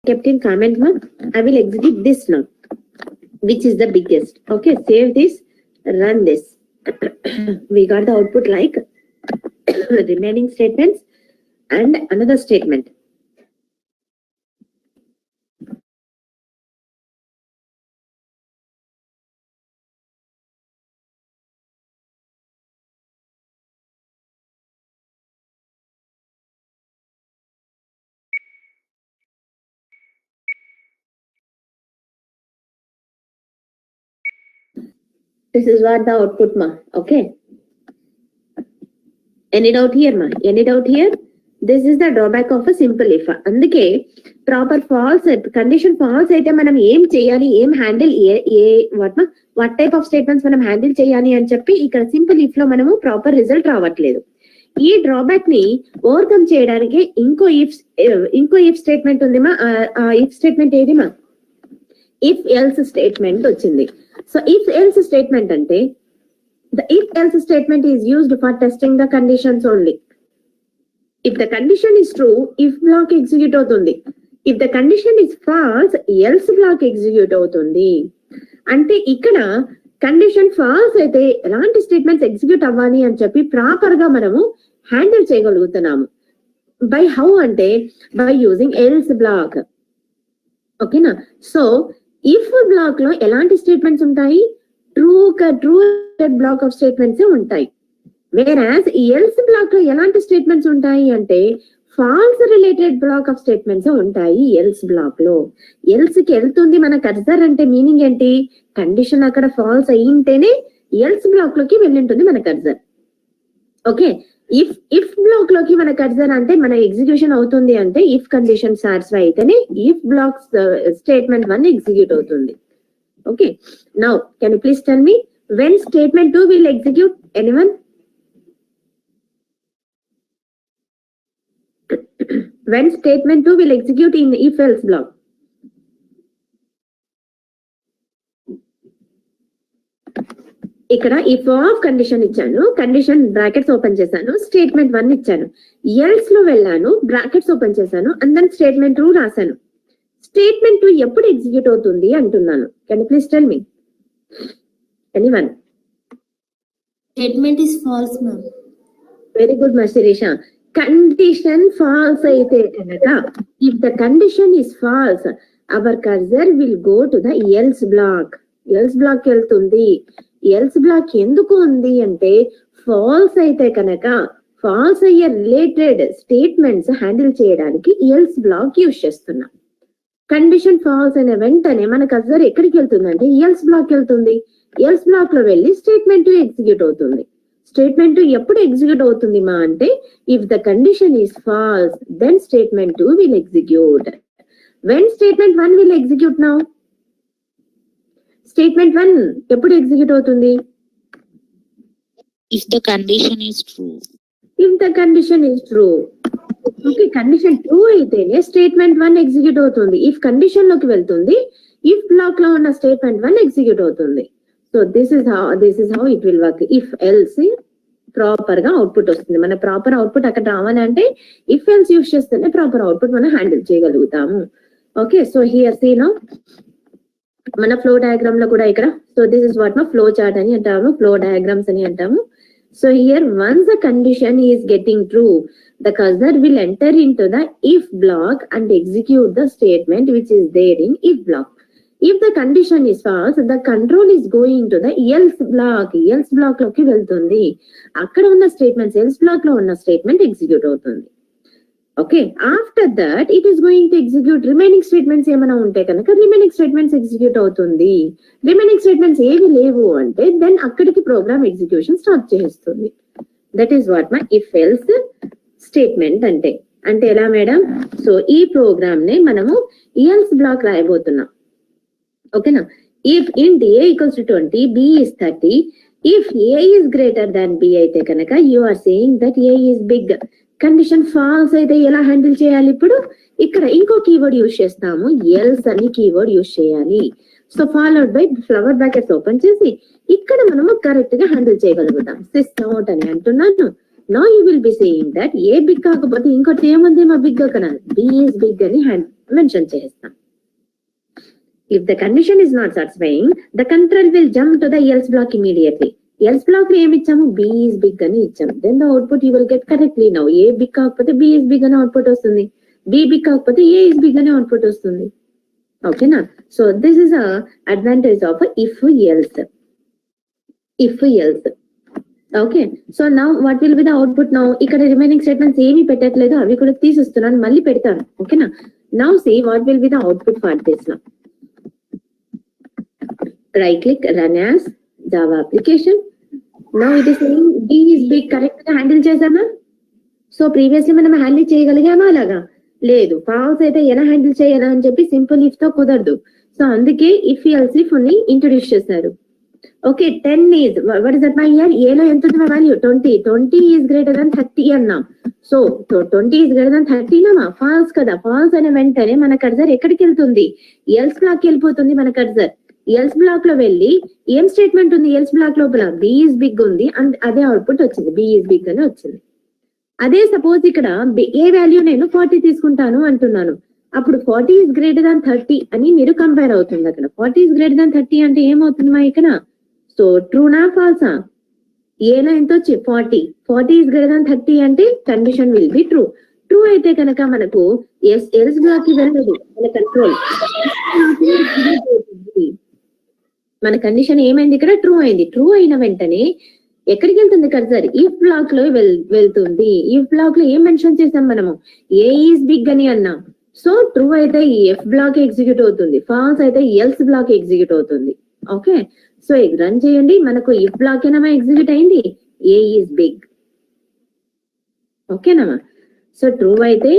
kept in comment one. I will execute this now, which is the biggest. Okay, save this, run this. We got the output like the remaining statements and another statement. This is what the output ma. Okay. Any doubt here ma? Any doubt here? This is the drawback of a simple if. అందుకే proper false condition false అయితే మనం ఏం చేయాలి, ఏం handle what type of statements మనం handle చేయాలి అని చెప్పి ఇక్కడ సింపుల్ ఇఫ్ లో మనము ప్రాపర్ రిజల్ట్ రావట్లేదు. ఈ డ్రాబ్యాక్ ని ఓవర్కమ్ చేయడానికి ఇంకో ఇఫ్ స్టేట్మెంట్ ఉంది మా. ఇఫ్ స్టేట్మెంట్ ఏది మా? ఇఫ్ ఎల్స్ స్టేట్మెంట్ వచ్చింది. సో ఇఫ్ ఎల్స్ స్టేట్మెంట్ అంటే the if else statement is used for testing the conditions only. If the condition is true, if block execute అవుతుంది. If the condition is false, else block execute అవుతుంది. అంటే ఇక్కడ condition false అయితే ఎలాంటి statements execute అవ్వాలి అని చెప్పి proper గా మనము హ్యాండిల్ చేయగలుగుతున్నాము. బై హౌ అంటే బై యూజింగ్ ఎల్స్ బ్లాక్. ఓకేనా? సో ఇఫ్ బ్లాక్ లో ఎలాంటి స్టేట్మెంట్స్ ఉంటాయి? ట్రూ బ్లాక్ ఆఫ్ స్టేట్మెంట్స్ ఉంటాయి. వేరాజ్ ఎల్స్ బ్లాక్ లో ఎలాంటి స్టేట్మెంట్స్ ఉంటాయి అంటే false related block of statements ఉంటాయి ఎల్స్ బ్లాక్ లో. ఎల్స్ కి వెళ్తుంది మన కర్సర్ అంటే మీనింగ్ ఏంటి? కండిషన్ అక్కడ ఫాల్స్ అయ్యింటేనే ఎల్స్ బ్లాక్ లోకి వెళ్ళింటుంది మన కర్సర్. ఓకే, ఇఫ్ బ్లాక్ లోకి మన కర్సర్ అంటే మన ఎగ్జిక్యూషన్ అవుతుంది అంటే ఇఫ్ కండిషన్ సాటిస్ఫై అయితేనే ఇఫ్ బ్లాక్ స్టేట్మెంట్ 1 ఎగ్జిక్యూట్ అవుతుంది. Okay, now can you please tell me when statement 2 will execute? Anyone? When statement 2 will execute in if else block? ఇక్కడ if of condition ఇచ్చాను, condition brackets open చేశాను, statement 1 ఇచ్చాను, else లో వెళ్ళాను, brackets open చేశాను, and then statement 2 రాశాను. Statement 2 ఎప్పుడు execute అవుతుంది అంటున్నాను. Can you please tell me? Anyone? Statement is false, ma'am. Very good మా శిరీష. కండిషన్ ఫాల్స్ అయితే కనుక if the condition is false our cursor will go to the else block. Else block వెళ్తుంది. Else block ఎందుకు ఉంది అంటే falls అయితే కనుక falls అయ్యే రిలేటెడ్ స్టేట్మెంట్స్ హ్యాండిల్ చేయడానికి ఎల్స్ బ్లాక్ యూజ్ చేస్తున్నాం. కండిషన్ ఫాల్స్ అయిన వెంటనే మన కర్సర్ ఎక్కడికి వెళ్తుంది అంటే ఎల్స్ బ్లాక్ వెళ్తుంది. ఎల్స్ బ్లాక్ లో వెళ్ళి స్టేట్మెంట్ 2 ఎగ్జిక్యూట్ అవుతుంది. స్టేట్మెంట్ 2 ఎప్పుడు ఎగ్జిక్యూట్ అవుతుంది మా అంటే if the condition is false then statement 2 will execute. When statement 1 will execute now? Statement 1 ఎప్పుడు ఎగ్జిక్యూట్ అవుతుంది? If the condition is true. If the condition is true. Okay, condition 2 అయితేనే statement 1 execute అవుతుంది. If condition లోకి వెళ్తుంది, if block లో ఉన్న statement 1 execute అవుతుంది. So this is how it will work. If else proper గా output వస్తుంది. మన ప్రాపర్ అవుట్పుట్ అక్కడ రావాలంటే ఇఫ్ ఎల్స్ యూస్ చేస్తేనే ప్రాపర్ అవుట్పుట్ మనం హ్యాండిల్ చేయగలుగుతాము. Okay, so here see now మన ఫ్లో డయాగ్రామ్ లో కూడా ఇక్కడ, సో దిస్ ఇస్ వాట్ మా ఫ్లో చార్ట్ అని అంటాము, ఫ్లో డయాగ్రామ్స్ అని అంటాము. So here once the condition is getting true, the cursor will enter into the if block and execute the statement which is there in if block. If the condition is false, the control is going to the else block. Else block లోకి వెళ్తుంది. అక్కడ ఉన్న statements else block లో ఉన్న statement execute అవుతుంది. Okay, after that it is going to execute remaining statements ఏమైనా ఉంటే కనుక రిమైనింగ్ స్టేట్మెంట్స్ ఎగ్జిక్యూట్ అవుతుంది. రిమైనింగ్ స్టేట్మెంట్స్ ఏవి లేవు అంటే దెన్ అక్కడికి ప్రోగ్రామ్ ఎగ్జిక్యూషన్ స్టార్ట్ చేస్తుంది. That is what my if else statement అంటే. అంటే ఎలా మేడం? సో ఈ ప్రోగ్రామ్ ని మనము ఎల్స్ బ్లాక్ రాయబోతున్నాం. ఓకేనా? ఇఫ్ ఇంట్ a equals to 20, b is 30, if a is greater than b అయితే కనుక you are saying that a is big. Condition false అయితే ఎలా హ్యాండిల్ చేయాలి? ఇప్పుడు ఇక్కడ ఇంకో కీవర్డ్ యూజ్ చేస్తాము, ఎల్స్ అని కీవర్డ్ యూజ్ చేయాలి. So followed by flower brackets open చేసి ఇక్కడ మనము కరెక్ట్ గా హ్యాండిల్ చేయగలుగుతాం. సిస్ నాట్ అని అంటున్నాను. Now you will be saying that A big కాకపోతే ఇంకోటి ఏముంది మా బిగ్ కదా, బి ఈస్ బిగ్ అని మెన్షన్ చేస్తాం. If the condition is not satisfying, the control will jump to the else block immediately. Else block లో ఏమి ఇచ్చాము? B is big అని ఇచ్చాము. Then the output you will get correctly now. A big కాకపోతే B is big అని output వస్తుంది. B big కాకపోతే A is big అని అవుట్పుట్ వస్తుంది. ఓకేనా? So this is a advantage of if else. If else. Okay. So now what will be the output now? ఇక్కడ remaining statements ఏమి పెట్టట్లేదు, అవి కూడా తీసిస్తున్నాను, మళ్ళీ పెడతాను. ఓకేనా? Now see what will be the output for this now. Right click, run as Java application. Now it is saying B is big. Correct గా హ్యాండిల్ చేసామా? సో ప్రీవియస్లీ మనం హ్యాండిల్ చేయగలిగామా? అలాగా లేదు. ఫాల్స్ అయితే ఎలా హ్యాండిల్ చేయాలా అని చెప్పి సింపుల్ ఇఫ్ తో కుదరదు. సో అందుకే ఇఫ్ ఎల్స్ ఇఫ్ ని ఇంట్రొడ్యూస్ చేశారు. Okay, 10 is what is that my here? A లో ఎంత ఉంది వాల్యూ? 20. 20 is greater than 30 అన్నాం. సో 20 is greater than 30 నామా? ఫాల్స్ కదా. ఫాల్స్ అనే వెంటనే మన కర్సర్ ఎక్కడికి వెళ్తుంది? ఎల్స్ బ్లాక్ వెళ్ళిపోతుంది మన కర్సర్. ఎల్స్ బ్లాక్ లో వెళ్ళి ఏం స్టేట్మెంట్ ఉంది ఎల్స్ బ్లాక్ లోపల? బి ఈస్ బిగ్ ఉంది. అండ్ అదే అవుట్పుట్ వచ్చింది, బి ఈస్ బిగ్ అని వచ్చింది. అదే సపోజ్ ఇక్కడ ఏ వాల్యూ నేను 40 తీసుకుంటాను అంటున్నాను, అప్పుడు 40 is greater than 30 అని మీరు కంపేర్ అవుతుంది. అక్కడ 40 is greater than 30 అంటే ఏమవుతుంది మా ఇక్కడ? సో ట్రూనా ఫాల్సా? ఏలో ఎంత వచ్చి 40 is greater than 30 అంటే condition will be true. True అయితే కనుక మనకు ఎల్స్ బ్లాక్ కి వెళ్ళదు మన కంట్రోల్. మన కండిషన్ ఏమైంది ఇక్కడ? ట్రూ అయింది. ట్రూ అయిన వెంటనే ఎక్కడికి వెళ్తుంది కర్సర్? ఇఫ్ బ్లాక్ లో వెళ్తుంది. ఇఫ్ బ్లాక్ లో ఏం మెన్షన్ చేసాం మనము? ఏ ఈస్ బిగ్ అని అన్నాం. సో ట్రూ అయితే ఎఫ్ బ్లాక్ ఎగ్జిక్యూట్ అవుతుంది, ఫాల్స్ అయితే ఎల్స్ బ్లాక్ ఎగ్జిక్యూట్ అవుతుంది. ఓకే, సో రన్ చేయండి. మనకు ఇఫ్ బ్లాక్ ఏనమా ఎగ్జిక్యూట్ అయింది, ఏ ఈస్ బిగ్. ఓకేనమ్మా? సో ట్రూ అయితే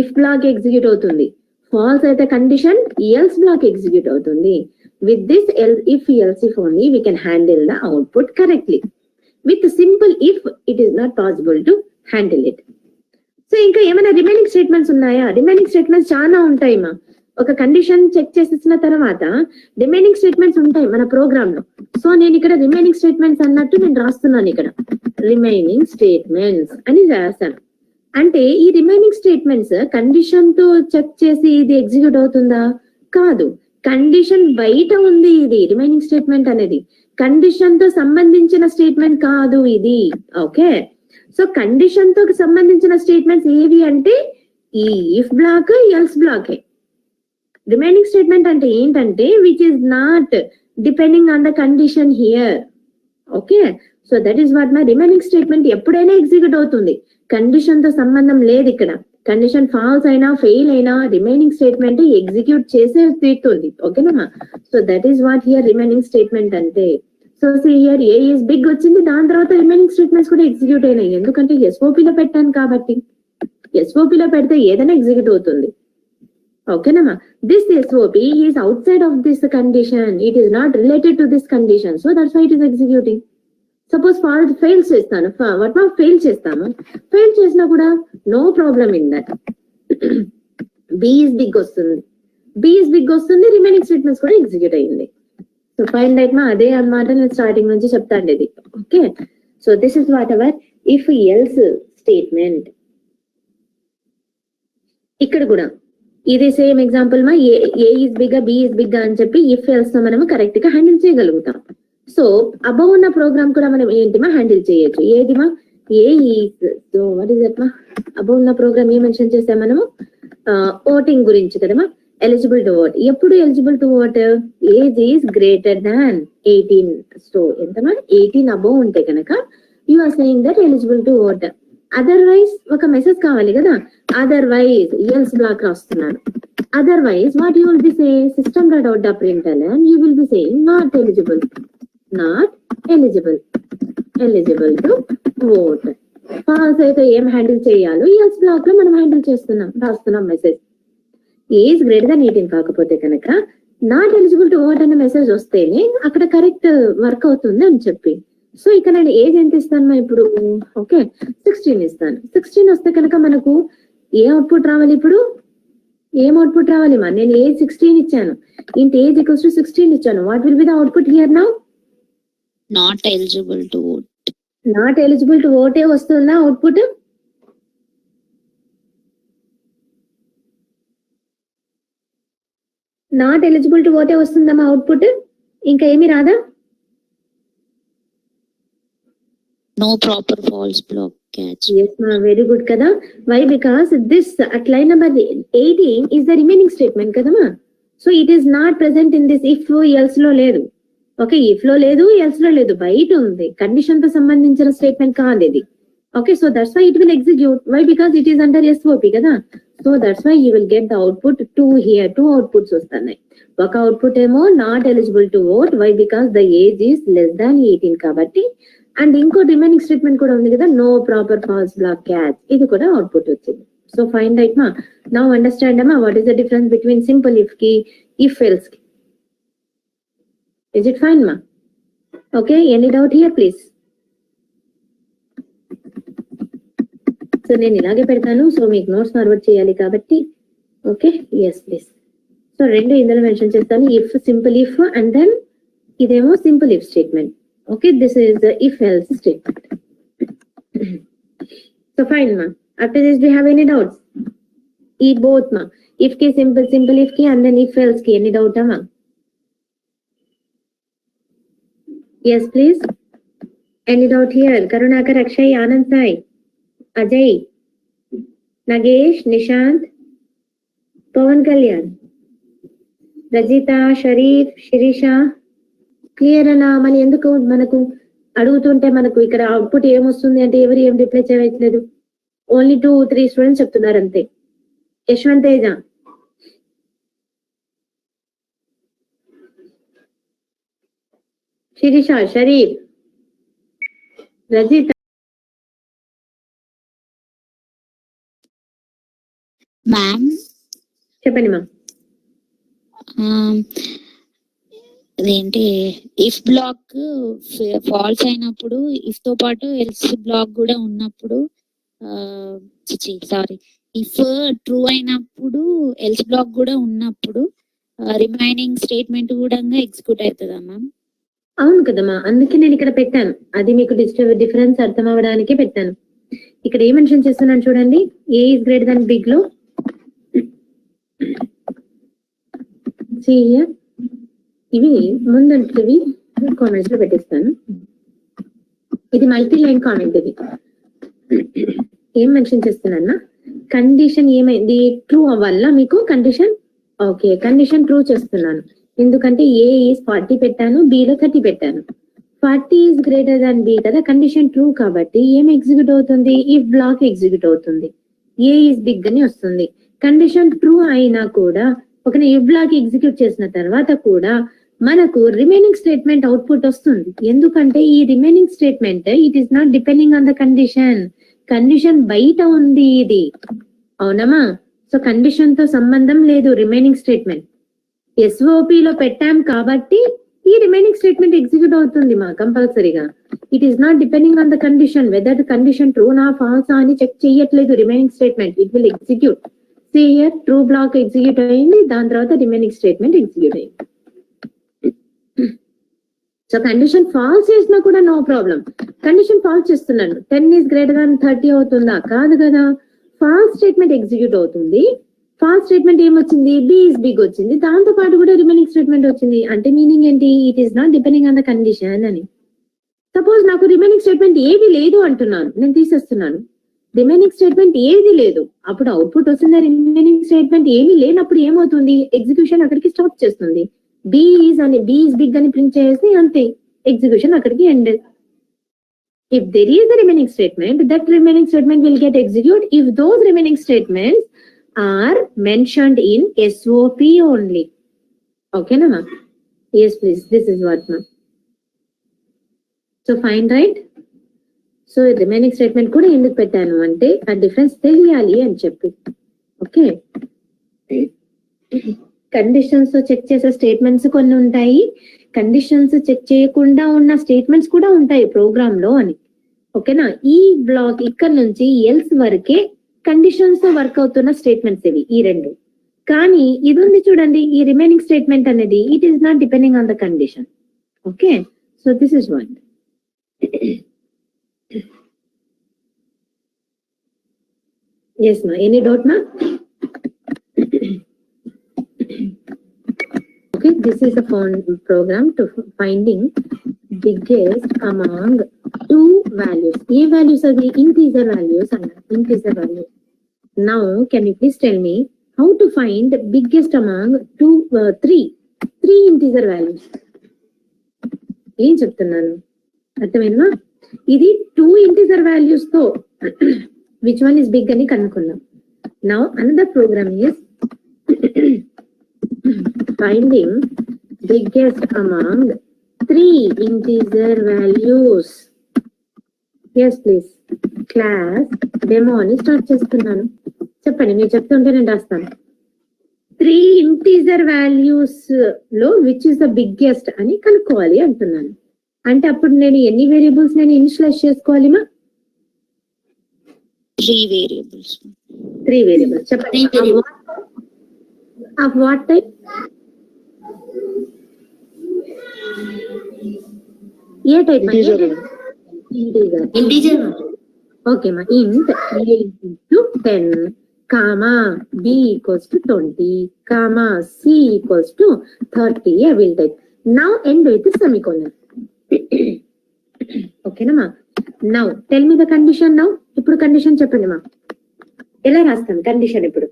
ఇఫ్ బ్లాక్ ఎగ్జిక్యూట్ అవుతుంది, ఫాల్స్ అయితే కండిషన్ ఎల్స్ బ్లాక్ ఎగ్జిక్యూట్ అవుతుంది. With this if else if only we can handle the output correctly. With simple if it is not possible to handle it. So ఇంకా ఏమైనా remaining statements ఉన్నాయా? Remaining statements చాలా ఉంటాయి మా. ఒక condition check చేసేసిన తర్వాత రిమైనింగ్ స్టేట్మెంట్స్ ఉంటాయి మన ప్రోగ్రామ్ లో. సో నేను ఇక్కడ రిమైనింగ్ స్టేట్మెంట్స్ అన్నట్టు నేను రాస్తున్నాను. ఇక్కడ రిమైనింగ్ స్టేట్మెంట్స్ అని రాశాను. అంటే ఈ రిమైనింగ్ స్టేట్మెంట్స్ కండిషన్ తో చెక్ చేసి ఇది ఎగ్జిక్యూట్ అవుతుందా? కాదు. కండిషన్ బయట ఉంది. ఇది రిమైనింగ్ స్టేట్మెంట్ అనేది కండిషన్ తో సంబంధించిన స్టేట్మెంట్ కాదు ఇది. ఓకే, సో కండిషన్ తో సంబంధించిన స్టేట్మెంట్స్ ఏవి అంటే ఈ if block, else block. Remaining statement అంటే ఏంటంటే which is not depending on the condition here. Okay, so that is what my remaining statement ఎప్పుడైనా ఎగ్జిక్యూట్ అవుతుంది, కండిషన్ తో సంబంధం లేదు. ఇక్కడ కండిషన్ ఫాల్స్ అయినా ఫెయిల్ అయినా రిమైనింగ్ స్టేట్మెంట్ ఎగ్జిక్యూట్ చేసే తీరుతుంది. ఓకేనా? So that is what here remaining statement అంటే. So here a is big వచ్చింది, దాని తర్వాత రిమైనింగ్ స్టేట్మెంట్స్ కూడా ఎగ్జిక్యూట్ అయినాయి. ఎందుకంటే ఎస్ఓపి లో పెట్టాను కాబట్టి. ఎస్ఓపి లో పెడితే ఏదైనా ఎగ్జిక్యూట్ అవుతుంది. ఓకేనా? This SOP is outside of this condition, it is not related to this condition. So that's why it is executing. Suppose fail చేస్తాను, ఫెయిల్ చేస్తాను, ఫెయిల్ చేసినా కూడా no problem in that. B is big వస్తుంది, B is big వస్తుంది, remaining statements కూడా execute అయ్యింది. So fine that మా అదే అన్నమాట నేను స్టార్టింగ్ నుంచి చెప్తాను ఇది. Okay, so this is whatever if else statement. ఇక్కడ కూడా ఇది సేమ్ ఎగ్జాంపుల్ మా. A is big, B is big అని చెప్పి ఇఫ్ ఎల్స్ తో మనము కరెక్ట్ గా హ్యాండిల్ చేయగలుగుతాం. సో అబౌవ్ ఉన్న ప్రోగ్రామ్ కూడా మనం ఏంటిమా హ్యాండిల్ చేయొచ్చు. ఏదిమా? A is. So what is that మా? అబౌవ్ ఉన్న ప్రోగ్రామ్ ఏం మెన్షన్ చేసాం మనము? ఓటింగ్ గురించి కదమ్మా. Eligible to vote. ఎప్పుడు eligible to vote? Age is greater than 18. So ఎంతమా? 18 అబౌవ్ ఉంటే కనుక you are saying that eligible to vote. Otherwise ఒక మెసేజ్ కావాలి కదా, అదర్వైజ్ ఎల్స్ బ్లాక్ రాస్తున్నాను. Otherwise what you will be say? System dot out dot println and you will be saying not eligible, not eligible, eligible to vote. False అయితే ఏం handle చేయాలో else block లో మనం హ్యాండిల్ రాస్తున్నాం message. Age greater than 18 కాకపోతే కనుక not eligible to vote అనే message వస్తేనే అక్కడ కరెక్ట్ వర్క్ అవుతుంది అని చెప్పి. సో ఇక్కడ నేను ఏజ్ ఎంత ఇస్తాను ఇప్పుడు? ఓకే 16 ఇస్తాను. 16 వస్తే కనుక మనకు ఏ అవుట్పుట్ రావాలి ఇప్పుడు? ఏం అవుట్పుట్ రావాలి మా? నేను ఏజ్ 16 ఇచ్చాను. ఇంట్ ఏజ్ ఈక్వల్స్ టు 16 ఇచ్చాను. What will be the output here now? Not eligible to vote. Not eligible to ఓటే వస్తుందా అవుట్పుట్? నాట్ ఎలిజిబుల్ టు ఓటే వస్తుందమ్మా అవుట్పుట్? ఇంకా ఏమి రాదా? No proper false block catch. Yes, ma, very good కదా. Why? Because this at line number 18 is the remaining statement కదా ma. So it is not present in this if else లో లేదు. Okay, if లో లేదు, else లో లేదు, బయట ఉంది. కండిషన్ తో సంబంధించిన స్టేట్మెంట్ కాదు ఇది. Okay, so that's why it will execute. Why? Because it is under SOP కదా. So that's why you will get the output 2 here. 2 outputs వస్తున్నాయి. ఒక అవుట్పుట్ ఏమో not eligible to vote. Why? Because the age is less than 18 కాబట్టి. And ఇంకో remaining statement కూడా ఉంది కదా, no proper false block catch. ఇది కూడా అవుట్పుట్ వచ్చింది. సో ఫైన్ రైట్ మా. నౌ అండర్స్టాండ్ అమ్మా what is the difference between simple if కి ఇఫ్ ఎల్స్ కి. ఇస్ ఇట్ ఫైన్ మా? Okay, any doubt here please? So నేను ఇలాగే పెడతాను. సో మీకు నోట్స్ ఫార్వర్డ్ చేయాలి కాబట్టి. Okay, yes please. సో రెండు ఇందులో మెన్షన్ చేస్తాను, if simple if and then ఇదేమో simple if statement. Okay, this is the if else statement. So fine ma. After this, do you have any doubts? Both ma. If ki simple if ki and then if else ki. Any doubt ma? Yes, please. Any doubt here? Karunakar, Akshay, Anand Sai, Ajay, Nagesh, Nishant, Pawan Kalyan, Rajita, Sharif, Shirisha. Clear అనా? మళ్ళీ ఎందుకు మనకు అడుగుతుంటే మనకు ఇక్కడ output ఏమొస్తుంది అంటే ఎవరు ఏం రిప్లై చేయట్లేదు. ఓన్లీ 2-3 స్టూడెంట్స్ చెప్తున్నారు అంతే. యశ్వంత్ తేజ, శిరీష, షరీఫ్, రజిత. మ్యామ్ చెప్పండి మ్యామ్. అదేంటి ఇఫ్ బ్లాక్ ఫాల్స్ అయినప్పుడు ఇఫ్ తో పాటు ఎల్స్ బ్లాక్ కూడా ఉన్నప్పుడు సారీ ఇఫ్ ట్రూ అయినప్పుడు ఎల్స్ బ్లాక్ కూడా ఉన్నప్పుడు రిమైనింగ్ స్టేట్మెంట్ కూడా ఎగ్జిక్యూట్ అవుతుందా మ్యామ్? అవును కదమ్మా, అందుకే నేను ఇక్కడ పెట్టాను. అది మీకు డిఫరెన్స్ అర్థం అవ్వడానికే పెట్టాను. ఇక్కడ ఏ మెన్షన్ చేస్తున్నాను చూడండి. A is greater than big లో ఇవి ముందంటివి కామెంట్స్ లో పెట్టిస్తాను. ఇది మల్టీ లైన్ కామెంట్. ఇది ఏం మెన్షన్ చేస్తున్నా, కండిషన్ ఏమైంది ట్రూ అవ్వాలా మీకు కండిషన్. ఓకే, కండిషన్ ట్రూ చేస్తున్నాను. ఎందుకంటే ఏ ఈస్ 40 పెట్టాను, B లో 30 పెట్టాను. 40 ఈస్ గ్రేటర్ దాన్ B కదా, కండిషన్ ట్రూ కాబట్టి ఏం ఎగ్జిక్యూట్ అవుతుంది? ఇఫ్ బ్లాక్ ఎగ్జిక్యూట్ అవుతుంది. ఏ ఈస్ బిగ్ అని వస్తుంది. కండిషన్ ట్రూ అయినా కూడా ఒక ఇఫ్ బ్లాక్ ఎగ్జిక్యూట్ చేసిన తర్వాత కూడా మనకు రిమైనింగ్ స్టేట్మెంట్ అవుట్పుట్ వస్తుంది. ఎందుకంటే ఈ remaining statement it is not depending on the condition. Condition బయట ఉంది ఇది, అవునమ్మా? సో కండిషన్ తో సంబంధం లేదు రిమైనింగ్ స్టేట్మెంట్. SOP లో పెట్టాం కాబట్టి ఈ రిమైనింగ్ స్టేట్మెంట్ ఎగ్జిక్యూట్ అవుతుంది మా కంపల్సరీగా. It is not depending on the condition, whether the condition true నా ఫాల్స్ అని చెక్ చేయట్లేదు. Remaining statement it will execute. See here true block execute అయింది, దాని తర్వాత రిమైనింగ్ స్టేట్మెంట్ ఎగ్జిక్యూట్ అయింది. సో కండిషన్ ఫాల్స్ చేసినా కూడా నో ప్రాబ్లం. కండిషన్ ఫాల్స్ చేస్తున్నాను, 10 ఈస్ గ్రేటర్ దాన్ 30 అవుతుందా? కాదు కదా, ఫాల్స్ స్టేట్మెంట్ ఎగ్జిక్యూట్ అవుతుంది. ఫాల్స్ స్టేట్మెంట్ ఏమొచ్చింది? B ఈస్ బిగ్ వచ్చింది, దాంతో పాటు కూడా రిమైనింగ్ స్టేట్మెంట్ వచ్చింది. అంటే మీనింగ్ ఏంటి? It is not depending on the condition అని. సపోజ్ నాకు రిమైనింగ్ స్టేట్మెంట్ ఏది లేదు అంటున్నాను, నేను తీసేస్తున్నాను. రిమైనింగ్ స్టేట్మెంట్ ఏది లేదు, అప్పుడు అవుట్పుట్ వస్తుంది. రిమైనింగ్ స్టేట్మెంట్ ఏమీ లేనప్పుడు ఏమవుతుంది? ఎగ్జిక్యూషన్ అక్కడికి స్టాప్ చేస్తుంది. B is big అని ప్రింట్ చేసి అంతే, ఎగ్జిక్యూషన్ అక్కడికి end. If there is a remaining statement, that remaining statement will get executed if those remaining statements are mentioned in SOP only. Okay na ma'am? Yes please, this is what ma'am. So fine right? So remaining statement కూడా ఎందుకు పెట్టాను అంటే ఆ difference తెలియాలి అని చెప్పి. Okay, conditions తో check చేసే స్టేట్మెంట్స్ కొన్ని ఉంటాయి, కండిషన్స్ చెక్ చేయకుండా ఉన్న స్టేట్మెంట్స్ కూడా ఉంటాయి ప్రోగ్రామ్ లో అని. ఓకేనా? ఈ బ్లాక్ ఇక్కడ నుంచి ఎల్స్ వరకే కండిషన్స్ తో వర్క్ అవుతున్న స్టేట్మెంట్స్ ఇవి ఈ రెండు. కానీ ఇది ఉంది చూడండి, ఈ రిమైనింగ్ స్టేట్మెంట్ అనేది it is not depending on the condition. Okay, so this is one. Yes, ma. Any doubt, ma? Okay, this is a program to finding biggest among two values. A values are the integer values and integer value. Now, can you please tell me how to find the biggest among three integer values? ఏం చెప్తున్నాను అర్థమైందా? ఇది 2 integer values తో which one is big అని కనుక్కున్నాం. Now another program is finding biggest among 3 integer values. Yes please. Class demo అని start చేస్తున్నాను. చెప్పండి, మీరు చెప్తుంటే నేను రాస్తాను. 3 integer values లో which is the biggest అని కనుక్కోవాలి అంటున్నాను. అంటే అప్పుడు నేను ఎన్ని వేరియబుల్స్ నేను ఇనిషియలైజ్ చేసుకోవాలి మా? 3 variables. 3 variables. చెప్పండి. Of what type? A type? Integer. Okay మా. int a into 10 comma b equals to 20 comma c equals to 30. I will take. Now end with the semicolon. ఓకేనా మా? Now tell me the condition. Now ఇప్పుడు condition చెప్పండి మా. ఎలా రాస్తాను condition? ఇప్పుడు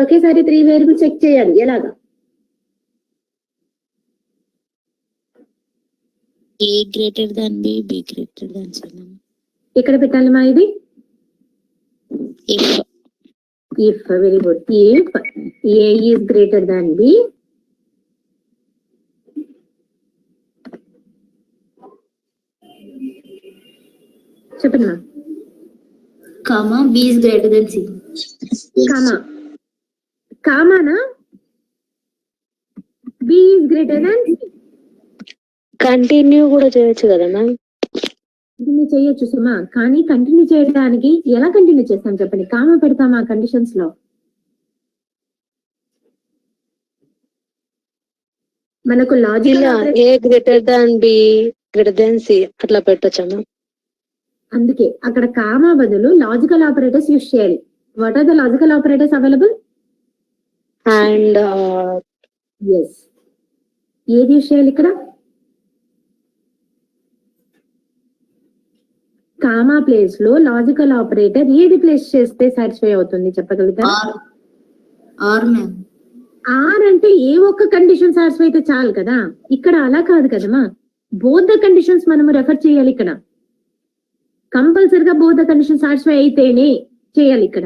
ఒకేసారి 3 వేరియబుల్స్ చెక్ చేయాలి. ఎలాగా? a greater than b, b greater than c. ఇక్కడ పెట్టాలి మా ఇది. If very good. If a is greater than b, చెప్పండి మా. comma b is greater than c. కామానా b is greater than c. Continue కూడా చేయొచ్చు కదా మ్యామ్? కంటిన్యూ చేయొచ్చు సుమా, కానీ కంటిన్యూ చేయడానికి ఎలా కంటిన్యూ చేస్తాం చెప్పండి? కామా పెడతామా కండిషన్స్ లో? మనకు logical a greater than b greater than c అట్లా పెట్టొచ్చా మ్యామ్? అందుకే అక్కడ కామా బదులు లాజికల్ ఆపరేటర్స్ యూజ్ చేయాలి. What are the logical operators available? And yes. ఏది యూజ్ చేయాలి ఇక్కడ? కామా ప్లేస్ లో లాజికల్ ఆపరేటర్ ఏది ప్లేస్ చేస్తే సాటిస్ఫై అవుతుంది చెప్పగలుగుతారా? or ma'am. ఆర్ అంటే ఏ ఒక్క కండిషన్ సాటిస్ఫై అయితే చాలు కదా. ఇక్కడ అలా కాదు కదమ్మా, బోత్ ద కండిషన్స్ మనము రెఫర్ చేయాలి. ఇక్కడ కంపల్సరిగా బోత్ ద కండిషన్ సాటిస్ఫై అయితేనే చేయాలి. ఇక్కడ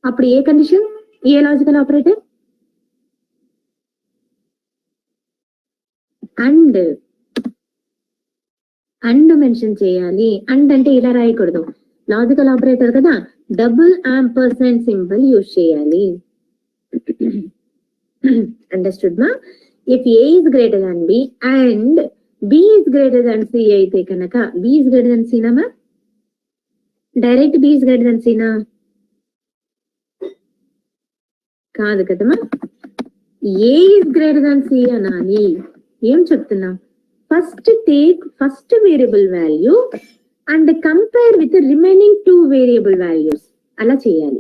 అప్పుడు ఏ కండిషన్, ఏ లాజికల్ ఆపరేటర్? అండ్ మెన్షన్ చేయాలి. అండ్ అంటే ఇలా రాయకూడదు, లాజికల్ ఆపరేటర్ కదా, డబుల్ యాంపర్సెంట్ సింబల్ యూజ్ చేయాలి. అండర్స్టూడ్ మా? If a is greater than b and b is greater than c అయితే కనుక బి ఇస్ గ్రేటర్ దాన్ సీనా మా? Direct b is greater than సీనా? కాదు కదమ్మా, a is greater than c అనాలి. ఏం చెప్తున్నా? First take first variable value and compare with remaining 2 variable values. అలా చేయాలి.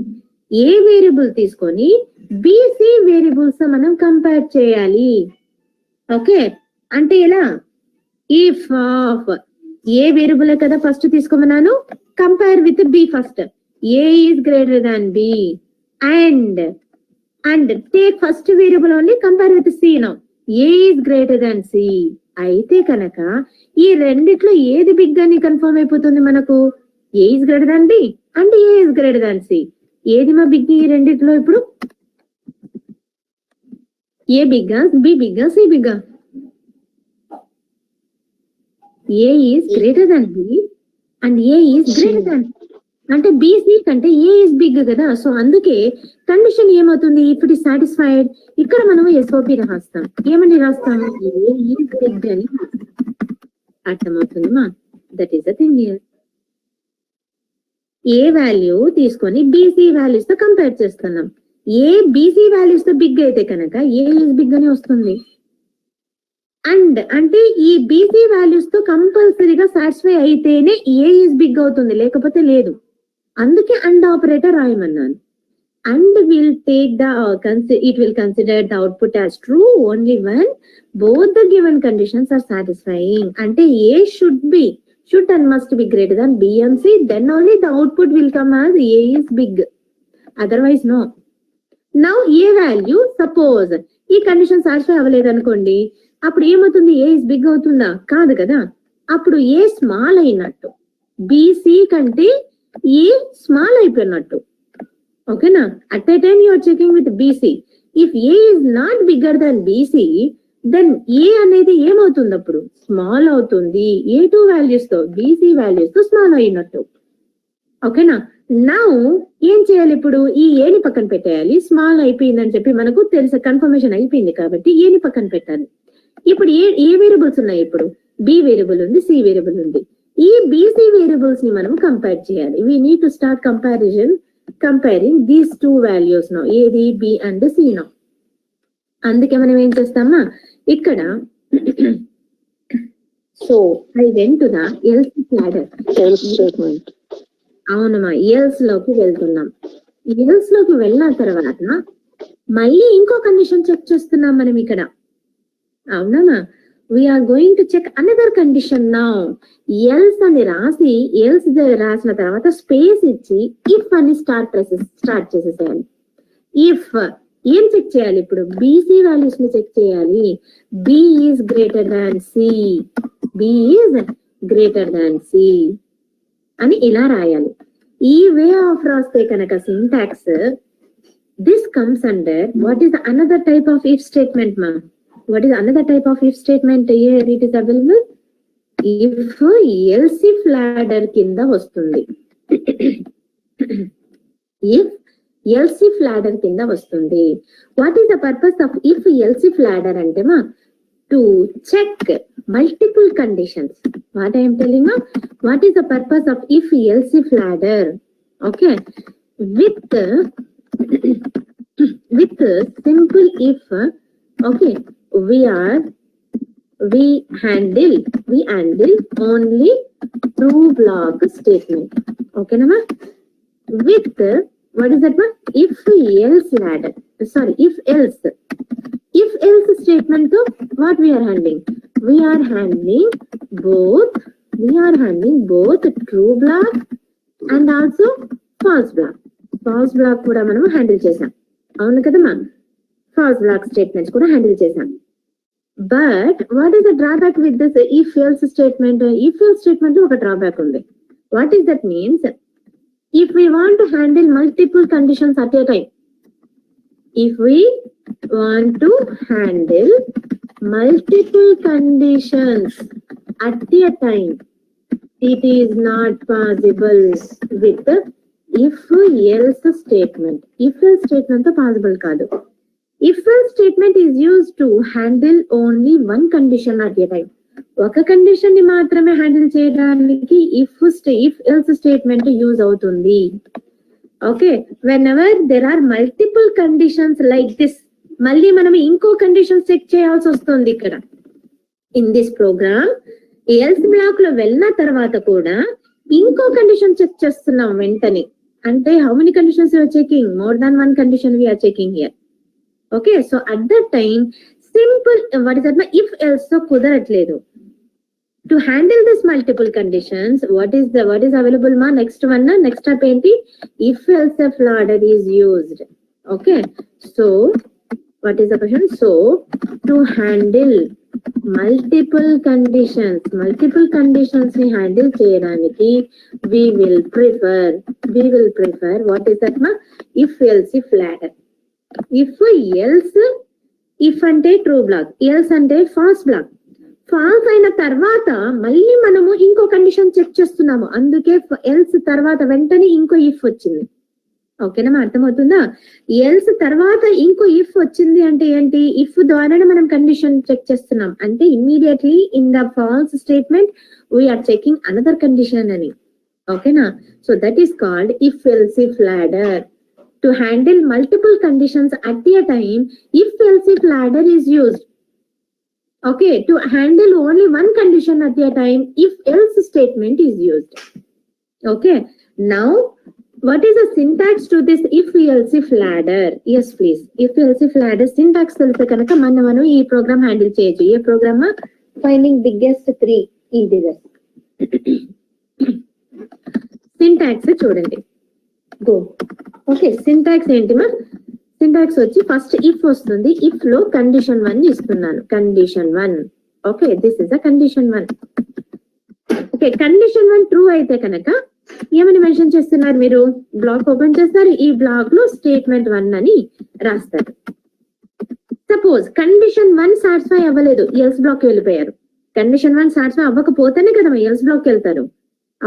ఏ వేరియబుల్ తీసుకొని బిసి వేరియబుల్స్ మనం కంపేర్ చేయాలి. ఓకే, అంటే ఎలా? ఇఫ్ ఆఫ్ ఏ వేరియబుల్ కదా ఫస్ట్ తీసుకోమన్నాను, compare with b first. A is greater than b and take first variable only, compare with c. Now a is greater than c అయితే కనుక ఈ రెండిట్లో ఏది బిగ్ అని కన్ఫర్మ్ అయిపోతుంది మనకు? A is greater than b and a is greater than c. ఏది మా బిగ్ ఈ రెండిట్లో? ఇప్పుడు ఏ బిగ్గా, బి బిగ్గా, సి బిగ్గా? A is greater than b and a is greater than. అంటే బీసీ కంటే ఏ ఇస్ బిగ్ కదా, సో అందుకే కండిషన్ ఏమవుతుంది, ఇఫ్ ఇట్ ఇస్ సాటిస్ఫైడ్ ఇక్కడ మనం ఎస్ఓపి రాస్తాం. ఏమని రాస్తాం, ఏ ఈజ్ బిగ్ అని అర్థమవుతుంది మా. That is the thing here. A value తీసుకొని బీసీ వాల్యూస్ తో కంపేర్ చేస్తున్నాం. ఏ బీసీ వాల్యూస్ తో బిగ్ అయితే కనుక ఏ ఈజ్ బిగ్ అని వస్తుంది. అండ్ అంటే ఈ బీసీ వాల్యూస్ తో కంపల్సరీగా సాటిస్ఫై అయితేనే ఏ ఈజ్ బిగ్ అవుతుంది, లేకపోతే లేదు. అందుకే అండ్ ఆపరేటర్ రాయమన్నాను. And will take the it will consider the output as true only when both the given conditions are satisfying. అంటే a should and must be greater than B and C, then only the output will come as A is big. Otherwise, no. Now, A value, suppose, ఈ condition satisfy అవ్వలేదు అనుకోండి, అప్పుడు ఏమవుతుంది, ఏ is big అవుతుందా, కాదు కదా. అప్పుడు ఏ స్మాల్ అయినట్టు, బీసీ కంటే ఏ స్మాల్ అయిపోయినట్టు. ఓకేనా. At a time you are checking with b c. If a is not bigger than b c, then a అనేది ఏమవుతుంది, అప్పుడు స్మాల్ అవుతుంది. ఏ టూ వాల్యూస్ తో, బీసీ వాల్యూస్ తో స్మాల్ అయినట్టు. ఓకేనా. నౌ ఏం చేయాలి, ఇప్పుడు ఈ ఏని పక్కన పెట్టేయాలి. స్మాల్ అయిపోయిందని చెప్పి మనకు తెలుసు, కన్ఫర్మేషన్ అయిపోయింది కాబట్టి ఏని పక్కన పెట్టాలి. ఇప్పుడు ఏ వేరియబుల్స్ ఉన్నాయి, ఇప్పుడు బి వేరియబుల్ ఉంది, సి వేరియబుల్ ఉంది. ఈ బీసీ వేరియబుల్స్ ని మనం కంపేర్ చేయాలి. We need to start comparing these two values no, ఏది బి అండ్ సి నో. అందుకే మనం ఏం చేస్తామా, ఇక్కడ so I went to the else ladder. అవునమ్మా, ఎల్స్ లోకి వెళ్తున్నాం. ఎల్స్ లోకి వెళ్ళిన తర్వాత మళ్ళీ ఇంకో కండిషన్ చెక్ చేస్తున్నాం మనం ఇక్కడ. అవునమ్మా, we're going to check another condition now. Else అని రాసి, ఎల్స్ రాసిన తర్వాత స్పేస్ ఇచ్చి ఇఫ్ అని స్టార్ట్ చేసేసేయాలి. ఇఫ్ ఏం చెక్ చేయాలి, ఇప్పుడు బీసీ వాల్యూస్ ని చెక్ చేయాలి. B is greater than C, B is greater than C అని ఇలా రాయాలి. ఈ వే ఆఫ్ రాస్తే కనుక syntax, this comes under what is another type of if statement మా. What is another type of if statement here it is available. If else if ladder కింద వస్తుంది. If else if ladder కింద వస్తుంది. What is the purpose of if else if ladder అంటే మా, to check multiple conditions. What I'm telling, what is the purpose of if else if ladder? Okay, with simple if. Okay, we handle only true block statement. Okay na ma, with what is that ma, if else ladder, sorry, if else statement, so what we are handling both true block and also false block kuda manam handle chesam. avunu kada ma, false block statements kuda handle chesam. But what is the drawback with this if else statement? If else statement lo oka drawback undi. What is that means? If we want to handle multiple conditions at a time, if we want to handle multiple conditions at a time, it is not possible with if else statement. If else statement to possible kaadu. If else statement is used to handle only one condition at a time. ఒక condition ని మాత్రమే handle చేయడానికి if else statement use అవుతుంది. Okay, whenever there are multiple conditions like this, మళ్ళీ మనం ఇంకో condition check చేయాల్సి వస్తుంది. ఇక్కడ in this program else block లో వెళ్ళిన తర్వాత కూడా ఇంకో కండిషన్ చెక్ చేస్తున్నాం వెంటనే. అంటే how many conditions you're checking? More than one condition we're checking here. Okay, so at that time simple what is that if else తో కుదరట్లేదు. To handle this multiple conditions, what is available ma? Next step enti, if else ladder is used. Okay, so what is the question? So to handle multiple conditions ni handle cheyadaniki we will prefer what is that ma? If else ladder. If ante true block, else ante false block. False అయిన తర్వాత మళ్ళీ మనము ఇంకో condition check చేస్తున్నాము, అందుకే else తర్వాత వెంటనే ఇంకో ఇఫ్ వచ్చింది. ఓకేనా, అర్థమవుతుందా? ఎల్స్ తర్వాత ఇంకో ఇఫ్ వచ్చింది అంటే ఏంటి, ఇఫ్ ద్వారానే మనం కండిషన్ చెక్ చేస్తున్నాం అంటే immediately in the false statement we're checking another condition అని. ఓకేనా, so that is called if else if ladder. To handle multiple conditions at a time, if else if ladder is used. Okay, to handle only one condition at a time, if else statement is used. Okay, now what is the syntax to this if else if ladder? Yes please, if else if ladder syntax telse kanaka manamanu ee program handle cheyachu. Ee program finding biggest 3 integers. Syntax చూడండి, go. Okay, syntax ఏంటిమా? Syntax వచ్చి first if వస్తుంది, if లో condition 1 ఇస్తున్నాను, condition 1. Okay, this is a condition 1. Okay, condition 1 true అయితే కనుక ఏమని mention చేస్తున్నారు మీరు? బ్లాక్ ఓపెన్ చేస్తారు, ఈ బ్లాక్ లో స్టేట్మెంట్ 1 అని రాస్తారు. సపోజ్ కండిషన్ 1 సాటిస్ఫై అవ్వలేదు, ఎల్స్ బ్లాక్ వెళ్ళిపోయారు. కండిషన్ 1 సాటిస్ఫై అవ్వకపోతేనే కదా ఎల్స్ బ్లాక్ వెళ్తారు,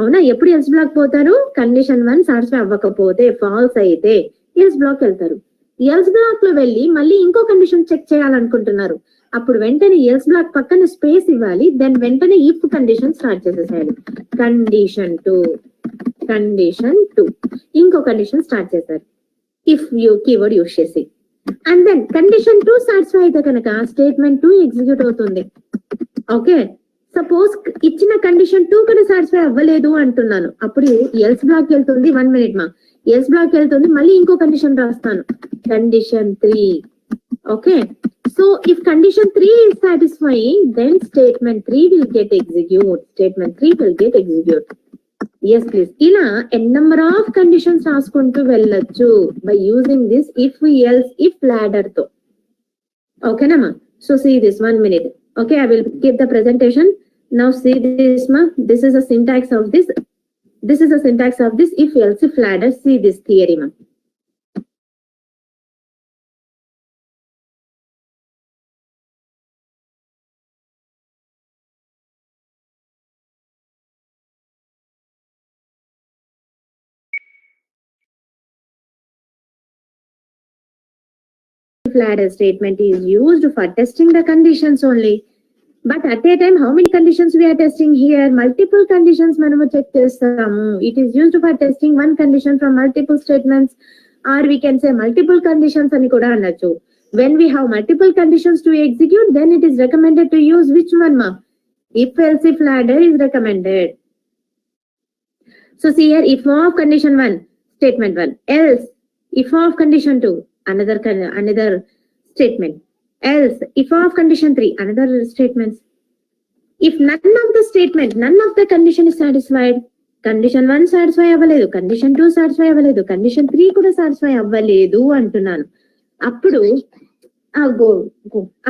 అవునా? ఎప్పుడు ఎల్స్ బ్లాక్ పోతారు? కండిషన్ 1 సాటిస్ఫై అవ్వకపోతే, ఫాల్స్ అయితే ఎల్స్ బ్లాక్ వెళ్తారు. ఎల్స్ బ్లాక్ లో వెళ్ళి మళ్ళీ ఇంకో కండిషన్ చెక్ చేయాలనుకుంటున్నారు, అప్పుడు వెంటనే ఎల్స్ బ్లాక్ పక్కన స్పేస్ ఇవ్వాలి, దెన్ వెంటనే ఇఫ్ కండిషన్ స్టార్ట్ చేసేసేయాలి. కండిషన్ 2 ఇంకో కండిషన్ స్టార్ట్ చేశారు ఇఫ్ యూ కీవర్డ్ యూస్ చేసి, అండ్ దెన్ కండిషన్ 2 సాటిస్ఫై అయితే కనుక స్టేట్మెంట్ 2 ఎగ్జిక్యూట్ అవుతుంది. ఓకే, సపోజ్ ఇచ్చిన కండిషన్ 2 కూడా సాటిస్ఫై అవ్వలేదు అంటున్నాను, అప్పుడు ఎల్స్ బ్లాక్ వెళ్తుంది. 1 minute మా, ఎల్స్ బ్లాక్ వెళ్తుంది, మళ్ళీ ఇంకో కండిషన్ రాస్తాను, condition 3. Okay, so if condition 3 is satisfying, then statement 3 will get execute. Statement 3 will get execute. Yes please, ఇలా n number of conditions రాసుకుంటూ వెళ్ళొచ్చు by using this if else if ladder తో. ఓకేనా మా? So see this 1 minute. Okay, I will give the presentation. Now see this ma, this is a syntax of this. This is a syntax of this if else if ladder. See this theory ma. If ladder statement is used for testing the conditions only. But at a time, how many conditions we are testing here? Multiple conditions మనము check చేస్తాము. It is used for testing one condition from multiple statements, or we can say multiple conditions అని కూడా అనొచ్చు. When we have multiple conditions to execute, then it is recommended to use which one ma? If else if ladder is recommended. So see here, if of condition 1, statement 1, else if of condition 2, another statement, else if of condition 3, another statements. If none of the statement, none of the condition is satisfied, condition 1 satisfy అవ్వలేదు, condition 2 satisfy అవ్వలేదు, condition 3 కూడా satisfy అవ్వలేదు అంటున్నాను, అప్పుడు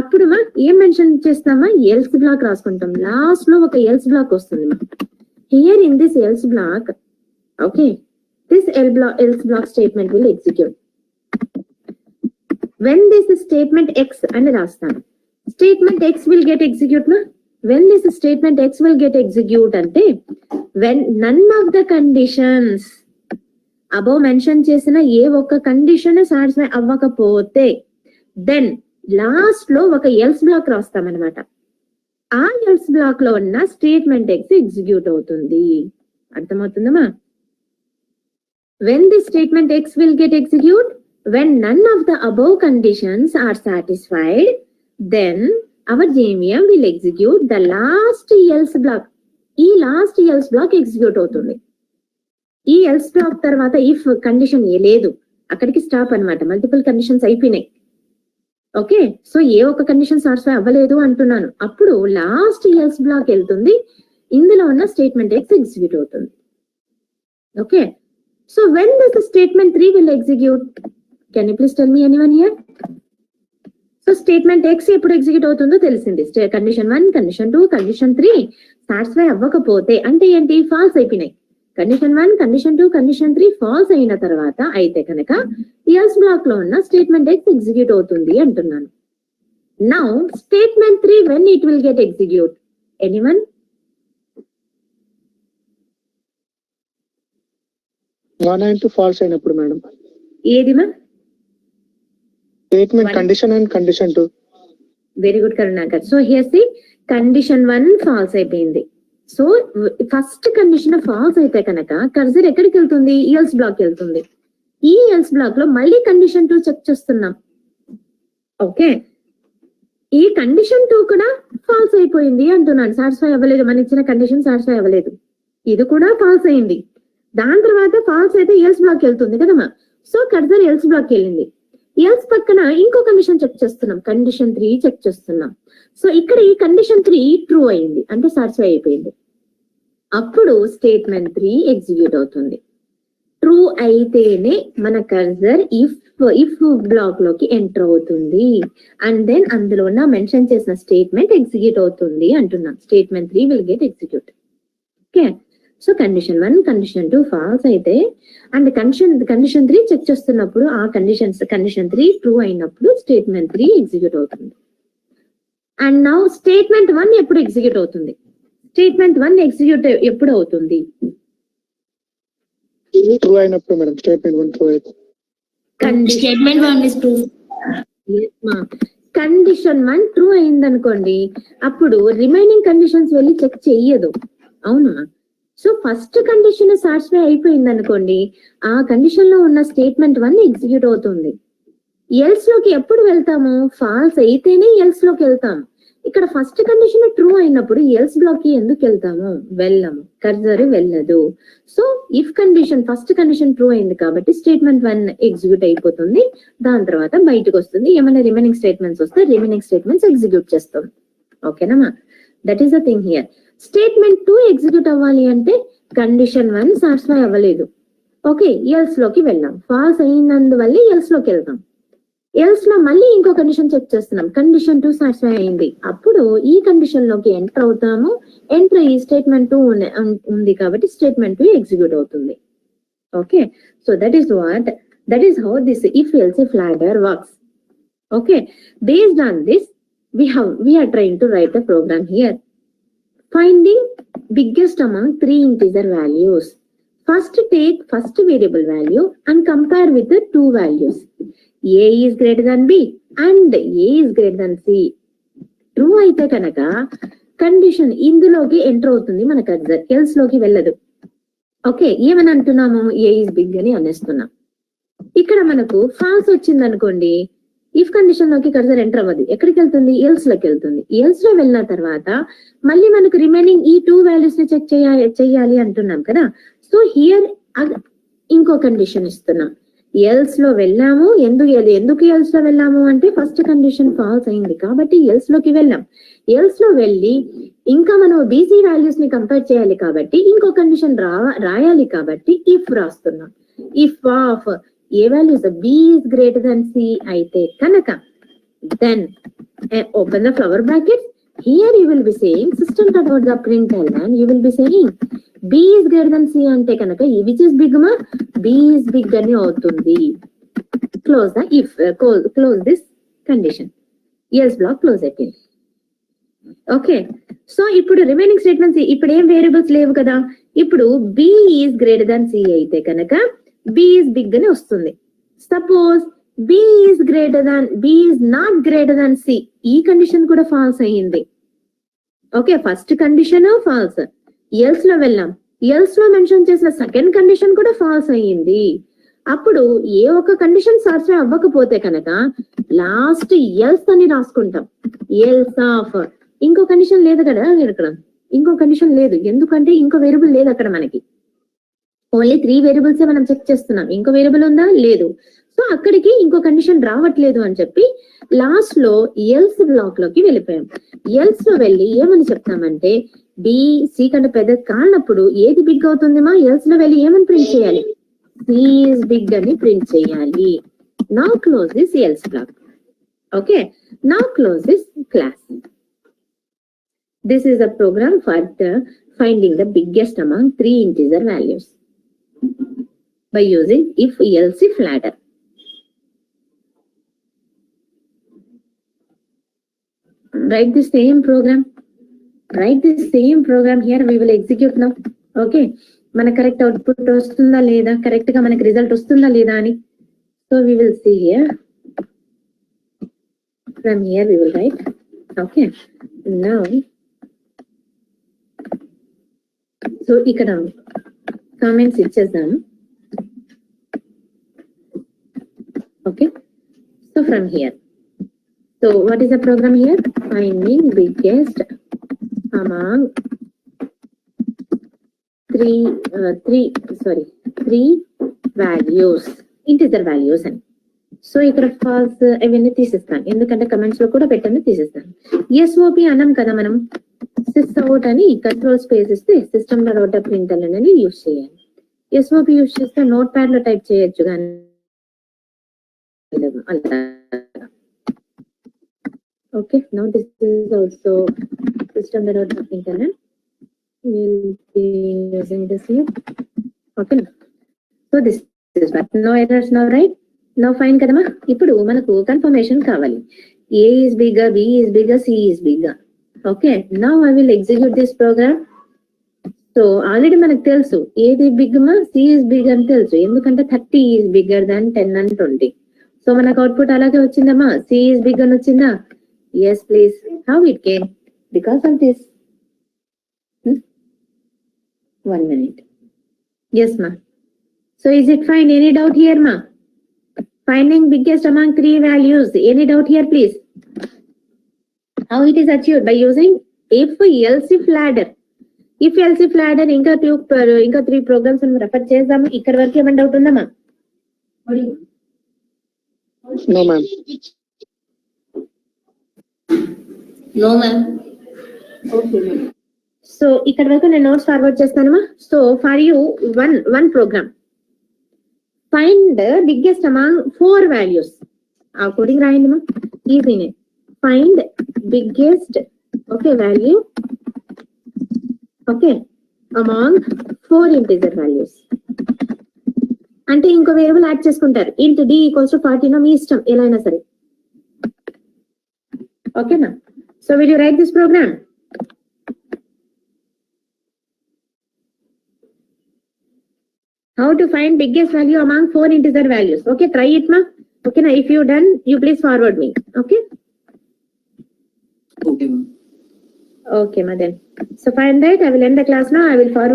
అప్పుడు మా ఏం mention చేస్తామా? ఎల్స్ బ్లాక్ రాసుకుంటాం. లాస్ట్ లో ఒక ఎల్స్ బ్లాక్ వస్తుంది మా. Here in this else black, okay, this else block statement will execute. When this statement X అని రాస్తాను, statement X will get execute na. When this statement X will get execute అంటే when none of the conditions above mention చేసిన ఏ ఒక్క condition satisfy అవ్వకపోతే, then last లో ఒక else black రాస్తాం అనమాట. ఆ ఎల్స్ బ్లాక్ లో ఉన్న స్టేట్మెంట్ ఎక్స్ ఎగ్జిక్యూట్ అవుతుంది. అర్థమవుతుందమ్మా? When this statement X will get execute, when none of the above conditions are satisfied, then our JVM will execute the last else block. ఈ last else block execute అవుతుంది. ఈ else block తర్వాత if condition ఏ లేదు, అక్కడికి stop అన్నమాట. Multiple conditions అయిపోయినాయి. Okay, so ఏ ఒక్క condition satisfy అవ్వలేదు అంటున్నాను, అప్పుడు లాస్ట్ else block వెళ్తుంది, ఇందులో ఉన్న స్టేట్మెంట్ X ఎగ్జిక్యూట్ అవుతుంది. Okay, so when does the statement 3 will execute? Can you please tell me anyone here? So statement X ఎప్పుడు ఎగ్జిక్యూట్ అవుతుందో తెలిసింది. కండిషన్ 1, కండిషన్ 2, కండిషన్ 3 సాటిస్ఫై అవ్వకపోతే అంటే ఏంటి? ఫాల్స్ అయిపోయినాయి. కండిషన్ 1, కండిషన్ 2, కండిషన్ 3 ఫాల్స్ అయిన తర్వాత అయితే కనుక ఎల్స్ బ్లాక్ లో ఉన్న స్టేట్మెంట్ X ఎగ్జిక్యూట్ అవుతుంది అంటున్నాను. Now statement 3 when it will get execute? Anyone? One and two false అయినప్పుడు మేడం ఏది మా? Statement One. Condition and condition 2. Very good Karunakar. So here see condition 1 false అయిపోయింది. సో ఫస్ట్ కండిషన్ ఫాల్స్ అయితే కనుక cursor ఎక్కడికి వెళ్తుంది? ఎల్స్ బ్లాక్ వెళ్తుంది. ఈ ఎల్స్ బ్లాక్ లో మళ్ళీ కండిషన్ 2 చెక్ చేస్తున్నాం. ఓకే, ఈ కండిషన్ 2 కూడా ఫాల్స్ అయిపోయింది అంటున్నాను. సాటిస్ఫై అవ్వలేదు, మన ఇచ్చిన కండిషన్ సాటిస్ఫై అవ్వలేదు. ఇది కూడా ఫాల్స్ అయింది. దాని తర్వాత ఫాల్స్ అయితే ఎల్స్ బ్లాక్ వెళ్తుంది కదమ్మా. సో కర్సర్ ఎల్స్ బ్లాక్ వెళ్ళింది. ఎల్స్ పక్కన ఇంకో కండిషన్ చెక్ చేస్తున్నాం, కండిషన్ 3 చెక్ చేస్తున్నాం. సో ఇక్కడ ఈ కండిషన్ 3 ట్రూ అయింది, అంటే సాటిస్ఫై అయిపోయింది. అప్పుడు స్టేట్మెంట్ 3 ఎగ్జిక్యూట్ అవుతుంది. ట్రూ అయితేనే మన కర్సర్ ఇఫ్ బ్లాక్ లోకి ఎంటర్ అవుతుంది. అండ్ దెన్ అందులో ఉన్న మెన్షన్ చేసిన స్టేట్మెంట్ ఎగ్జిక్యూట్ అవుతుంది అంటున్నాం. Statement 3 will get execute. Okay, so condition 1 condition 2 false అయితే అండ్ కండిషన్ 3 చెక్ చేస్తున్నప్పుడు ఆ కండిషన్ 3 ట్రూ అయినప్పుడు స్టేట్మెంట్ 3 ఎగ్జిక్యూట్ అవుతుంది. అండ్ నౌ స్టేట్మెంట్ 1 ఎప్పుడు ఎగ్జిక్యూట్ అవుతుంది? స్టేట్మెంట్ 1 ఎగ్జిక్యూట్ ఎప్పుడు అవుతుంది? ట్రూ అయినప్పుడు మేడం. స్టేట్మెంట్ 1 ట్రూ అయితే Statement 1 is true. Condition 1 true అయింది అనుకోండి, అప్పుడు రిమైనింగ్ కండిషన్స్ వెళ్ళి చెక్ చెయ్యదు. అవునా? సో ఫస్ట్ కండిషన్ సాటిస్ఫై అయిపోయింది అనుకోండి, ఆ కండిషన్ లో ఉన్న స్టేట్మెంట్ 1 ఎగ్జిక్యూట్ అవుతుంది. ఎల్స్ లోకి ఎప్పుడు వెళ్తాము? ఫాల్స్ అయితేనే ఎల్స్ లోకి వెళ్తాం. ఇక్కడ ఫస్ట్ కండిషన్ ట్రూ అయినప్పుడు ఎల్స్ బ్లాక్ కి ఎందుకు వెళ్తాము? వెళ్ళము, కర్సర్ వెళ్ళదు. So if condition first condition true అయింది కాబట్టి స్టేట్మెంట్ 1 ఎగ్జిక్యూట్ అయిపోతుంది. దాని తర్వాత బయటకు వస్తుంది. ఏమైనా రిమైనింగ్ స్టేట్మెంట్స్ వస్తే రిమైనింగ్ స్టేట్మెంట్స్ ఎగ్జిక్యూట్ చేస్తాం. ఓకేనా? That is the thing here. Statement 2 execute అవ్వాలి అంటే కండిషన్ 1 సాటిస్ఫై అవ్వలేదు. ఓకే, ఎల్స్ లోకి వెళ్ళాం. ఫాల్స్ అయినందువల్ల ఎల్స్ లోకి వెళ్తాం. ఎల్స్ లో మళ్ళీ ఇంకో కండిషన్ చెక్ చేస్తున్నాం. కండిషన్ 2 సాటిస్ఫై అయింది. అప్పుడు ఈ కండిషన్ లోకి ఎంటర్ అవుతాము. ఎంటర్ ఈ స్టేట్మెంట్ 2 ఉంది కాబట్టి స్టేట్మెంట్ 2 ఎగ్జిక్యూట్ అవుతుంది. Okay, so that is how this if else if ladder works. Okay, based on this we are trying to write a program here. Finding biggest among 3 integer values. First take first variable value and compare with the 2 values. A is greater than B and A is greater than C. True అయితే కనుక condition ఇందులోకి enter అవుతుంది మన cursor, else లోకి వెళ్ళదు. Okay, ఏమని అంటున్నాము? A is big అని అనేస్తున్నాం. ఇక్కడ మనకు ఫాల్స్ వచ్చింది అనుకోండి, ఇఫ్ కండిషన్ లోకి కర్సర్ ఎంటర్ అవ్వదు. ఎక్కడికి వెళ్తుంది? ఎల్స్ లోకి వెళ్తుంది. ఎల్స్ లో వెళ్ళిన తర్వాత మళ్ళీ మనకు రిమైనింగ్ ఈ 2 వాల్యూస్ ని చెక్ చేయాలి అంటున్నాం కదా. సో హియర్ ఇంకో కండిషన్ ఇస్తున్నాం. ఎల్స్ లో వెళ్ళాము. ఎందుకు ఎల్స్ లో వెళ్ళాము అంటే ఫస్ట్ కండిషన్ ఫాల్స్ అయింది కాబట్టి ఎల్స్ లోకి వెళ్ళాం. ఎల్స్ లో వెళ్ళి ఇంకా మనం బీసీ వాల్యూస్ ని కంపేర్ చేయాలి కాబట్టి ఇంకో కండిషన్ రాయాలి కాబట్టి ఇఫ్ రాస్తున్నాం. If of A values B is greater than C అయితే కనుక then open the flower brackets. Here you will be saying system dot out the println and you will be saying B is greater than C అంటే కనుక which is big ma? B is big అని అవుతుంది. Close the if close this condition. Else block close అయిపోయింది. Okay, so ఇప్పుడు remaining statements ఇప్పుడు ఏం variables లేవు కదా. ఇప్పుడు B is greater than C అయితే కనుక B is big అని వస్తుంది. Suppose B is not greater than C. ఈ కండిషన్ కూడా ఫాల్స్ అయ్యింది. Okay, first condition falls. Else లో వెళ్ళాం. ఎల్స్ లో మెన్షన్ చేసిన సెకండ్ కండిషన్ కూడా ఫాల్స్ అయ్యింది. అప్పుడు ఏ ఒక్క కండిషన్ సాటిస్ఫై అవ్వకపోతే కనుక లాస్ట్ ఎల్స్ అని రాసుకుంటాం. ఎల్స్ ఆఫ్ ఇంకో కండిషన్ లేదు కదా ఇక్కడ, ఇంకో కండిషన్ లేదు. ఎందుకంటే ఇంకో వేరియబుల్ లేదు అక్కడ మనకి. ఓన్లీ 3 వేరియబుల్స్ మనం చెక్ చేస్తున్నాం. ఇంకో వేరియబుల్ ఉందా? లేదు. సో అక్కడికి ఇంకో కండిషన్ రావట్లేదు అని చెప్పి లాస్ట్ లో ఎల్స్ బ్లాక్ లోకి వెళ్ళిపోయాం. ఎల్స్ లో వెళ్ళి ఏమని చెప్తామంటే B C కంటే పెద్ద కానప్పుడు ఏది బిగ్ అవుతుంది మా? ఎల్స్ లో వెళ్ళి ఏమని ప్రింట్ చేయాలి? C is big అని ప్రింట్ చేయాలి. Now close this else block. Okay, now close this class. This is a program for finding the biggest among 3 integer values by using if else if ladder. Write the same program. write the same program here. We will execute now. Okay. మన correct output వస్తుందా లేదా, correct గా మనకి result వస్తుందా లేదా అని. So we will see here. From here we will write. Okay. Now so ఇక్కడ comments ఇచ్చేద్దాము. Okay. So from here. So what is the program here? Finding biggest among three values, integer values అని. So ఇక్కడ falls అవన్నీ తీసేస్తాను, ఎందుకంటే comments లో కూడా పెట్టండి తీసేస్తాను. ఎస్ఓపి అన్నాం కదా మనం, సిస్ అవుట్ అని కంట్రోల్ స్పేస్ ఇస్తే సిస్టమ్ డాట్ ప్రింట్ఎల్ఎన్ అని యూజ్ చేయాలి. ఎస్ఓపి యూజ్ చేస్తే నోట్ ప్యాడ్ లో టైప్ చేయొచ్చు కానీ okay. Now this is also system dot println. We'll be using this here. Okay. So this is what. No errors now, right? Now fine kadama. Ippudu manaku confirmation kavali. A is bigger, B is bigger, C is bigger. Okay. Now I will execute this program. So already manaku telusu ఏది big మా C is big అని తెలుసు, ఎందుకంటే 30 is bigger than 10 and 20. So మనకు output అలాగే వచ్చిందమ్మా, C is big అని వచ్చిందా? Yes please. How it came? Because of this. 1 minute. Yes, ma. So is it fine? Any doubt here, ma? Finding biggest among three values. Any doubt here, please? How it is achieved? By using if else if ladder. If else if ladder, ఇంకా 3 programs అని refer చేద్దాము. ఇక్కడ వరకు ఏమైనా doubt ఉందా మా? No, ma'am. No, ma'am. Okay, ma'am. So ఇక్కడ వరకు నేను నోట్స్ ఫార్వర్డ్ చేస్తానమ్మా. So for you one program, find biggest among 4 values. ఆ కోడింగ్ రాయండిమా, ఈజీనే. Find biggest okay value okay among 4 integer values. అంటే ఇంకో వేరియబుల్ యాడ్ చేసుకుంటారు. ఇంట్ d ఈక్వల్స్ టు 40 మీ ఇష్టం ఎలా అయినా సరే. ఓకేనా? So will you write this program? How to find biggest value among 4 integer values. Okay, try it, ma. Okay, now if you done, you please forward me. Okay. Okay, ma'am. Okay, ma then. So find that. I will end the class now. I will forward.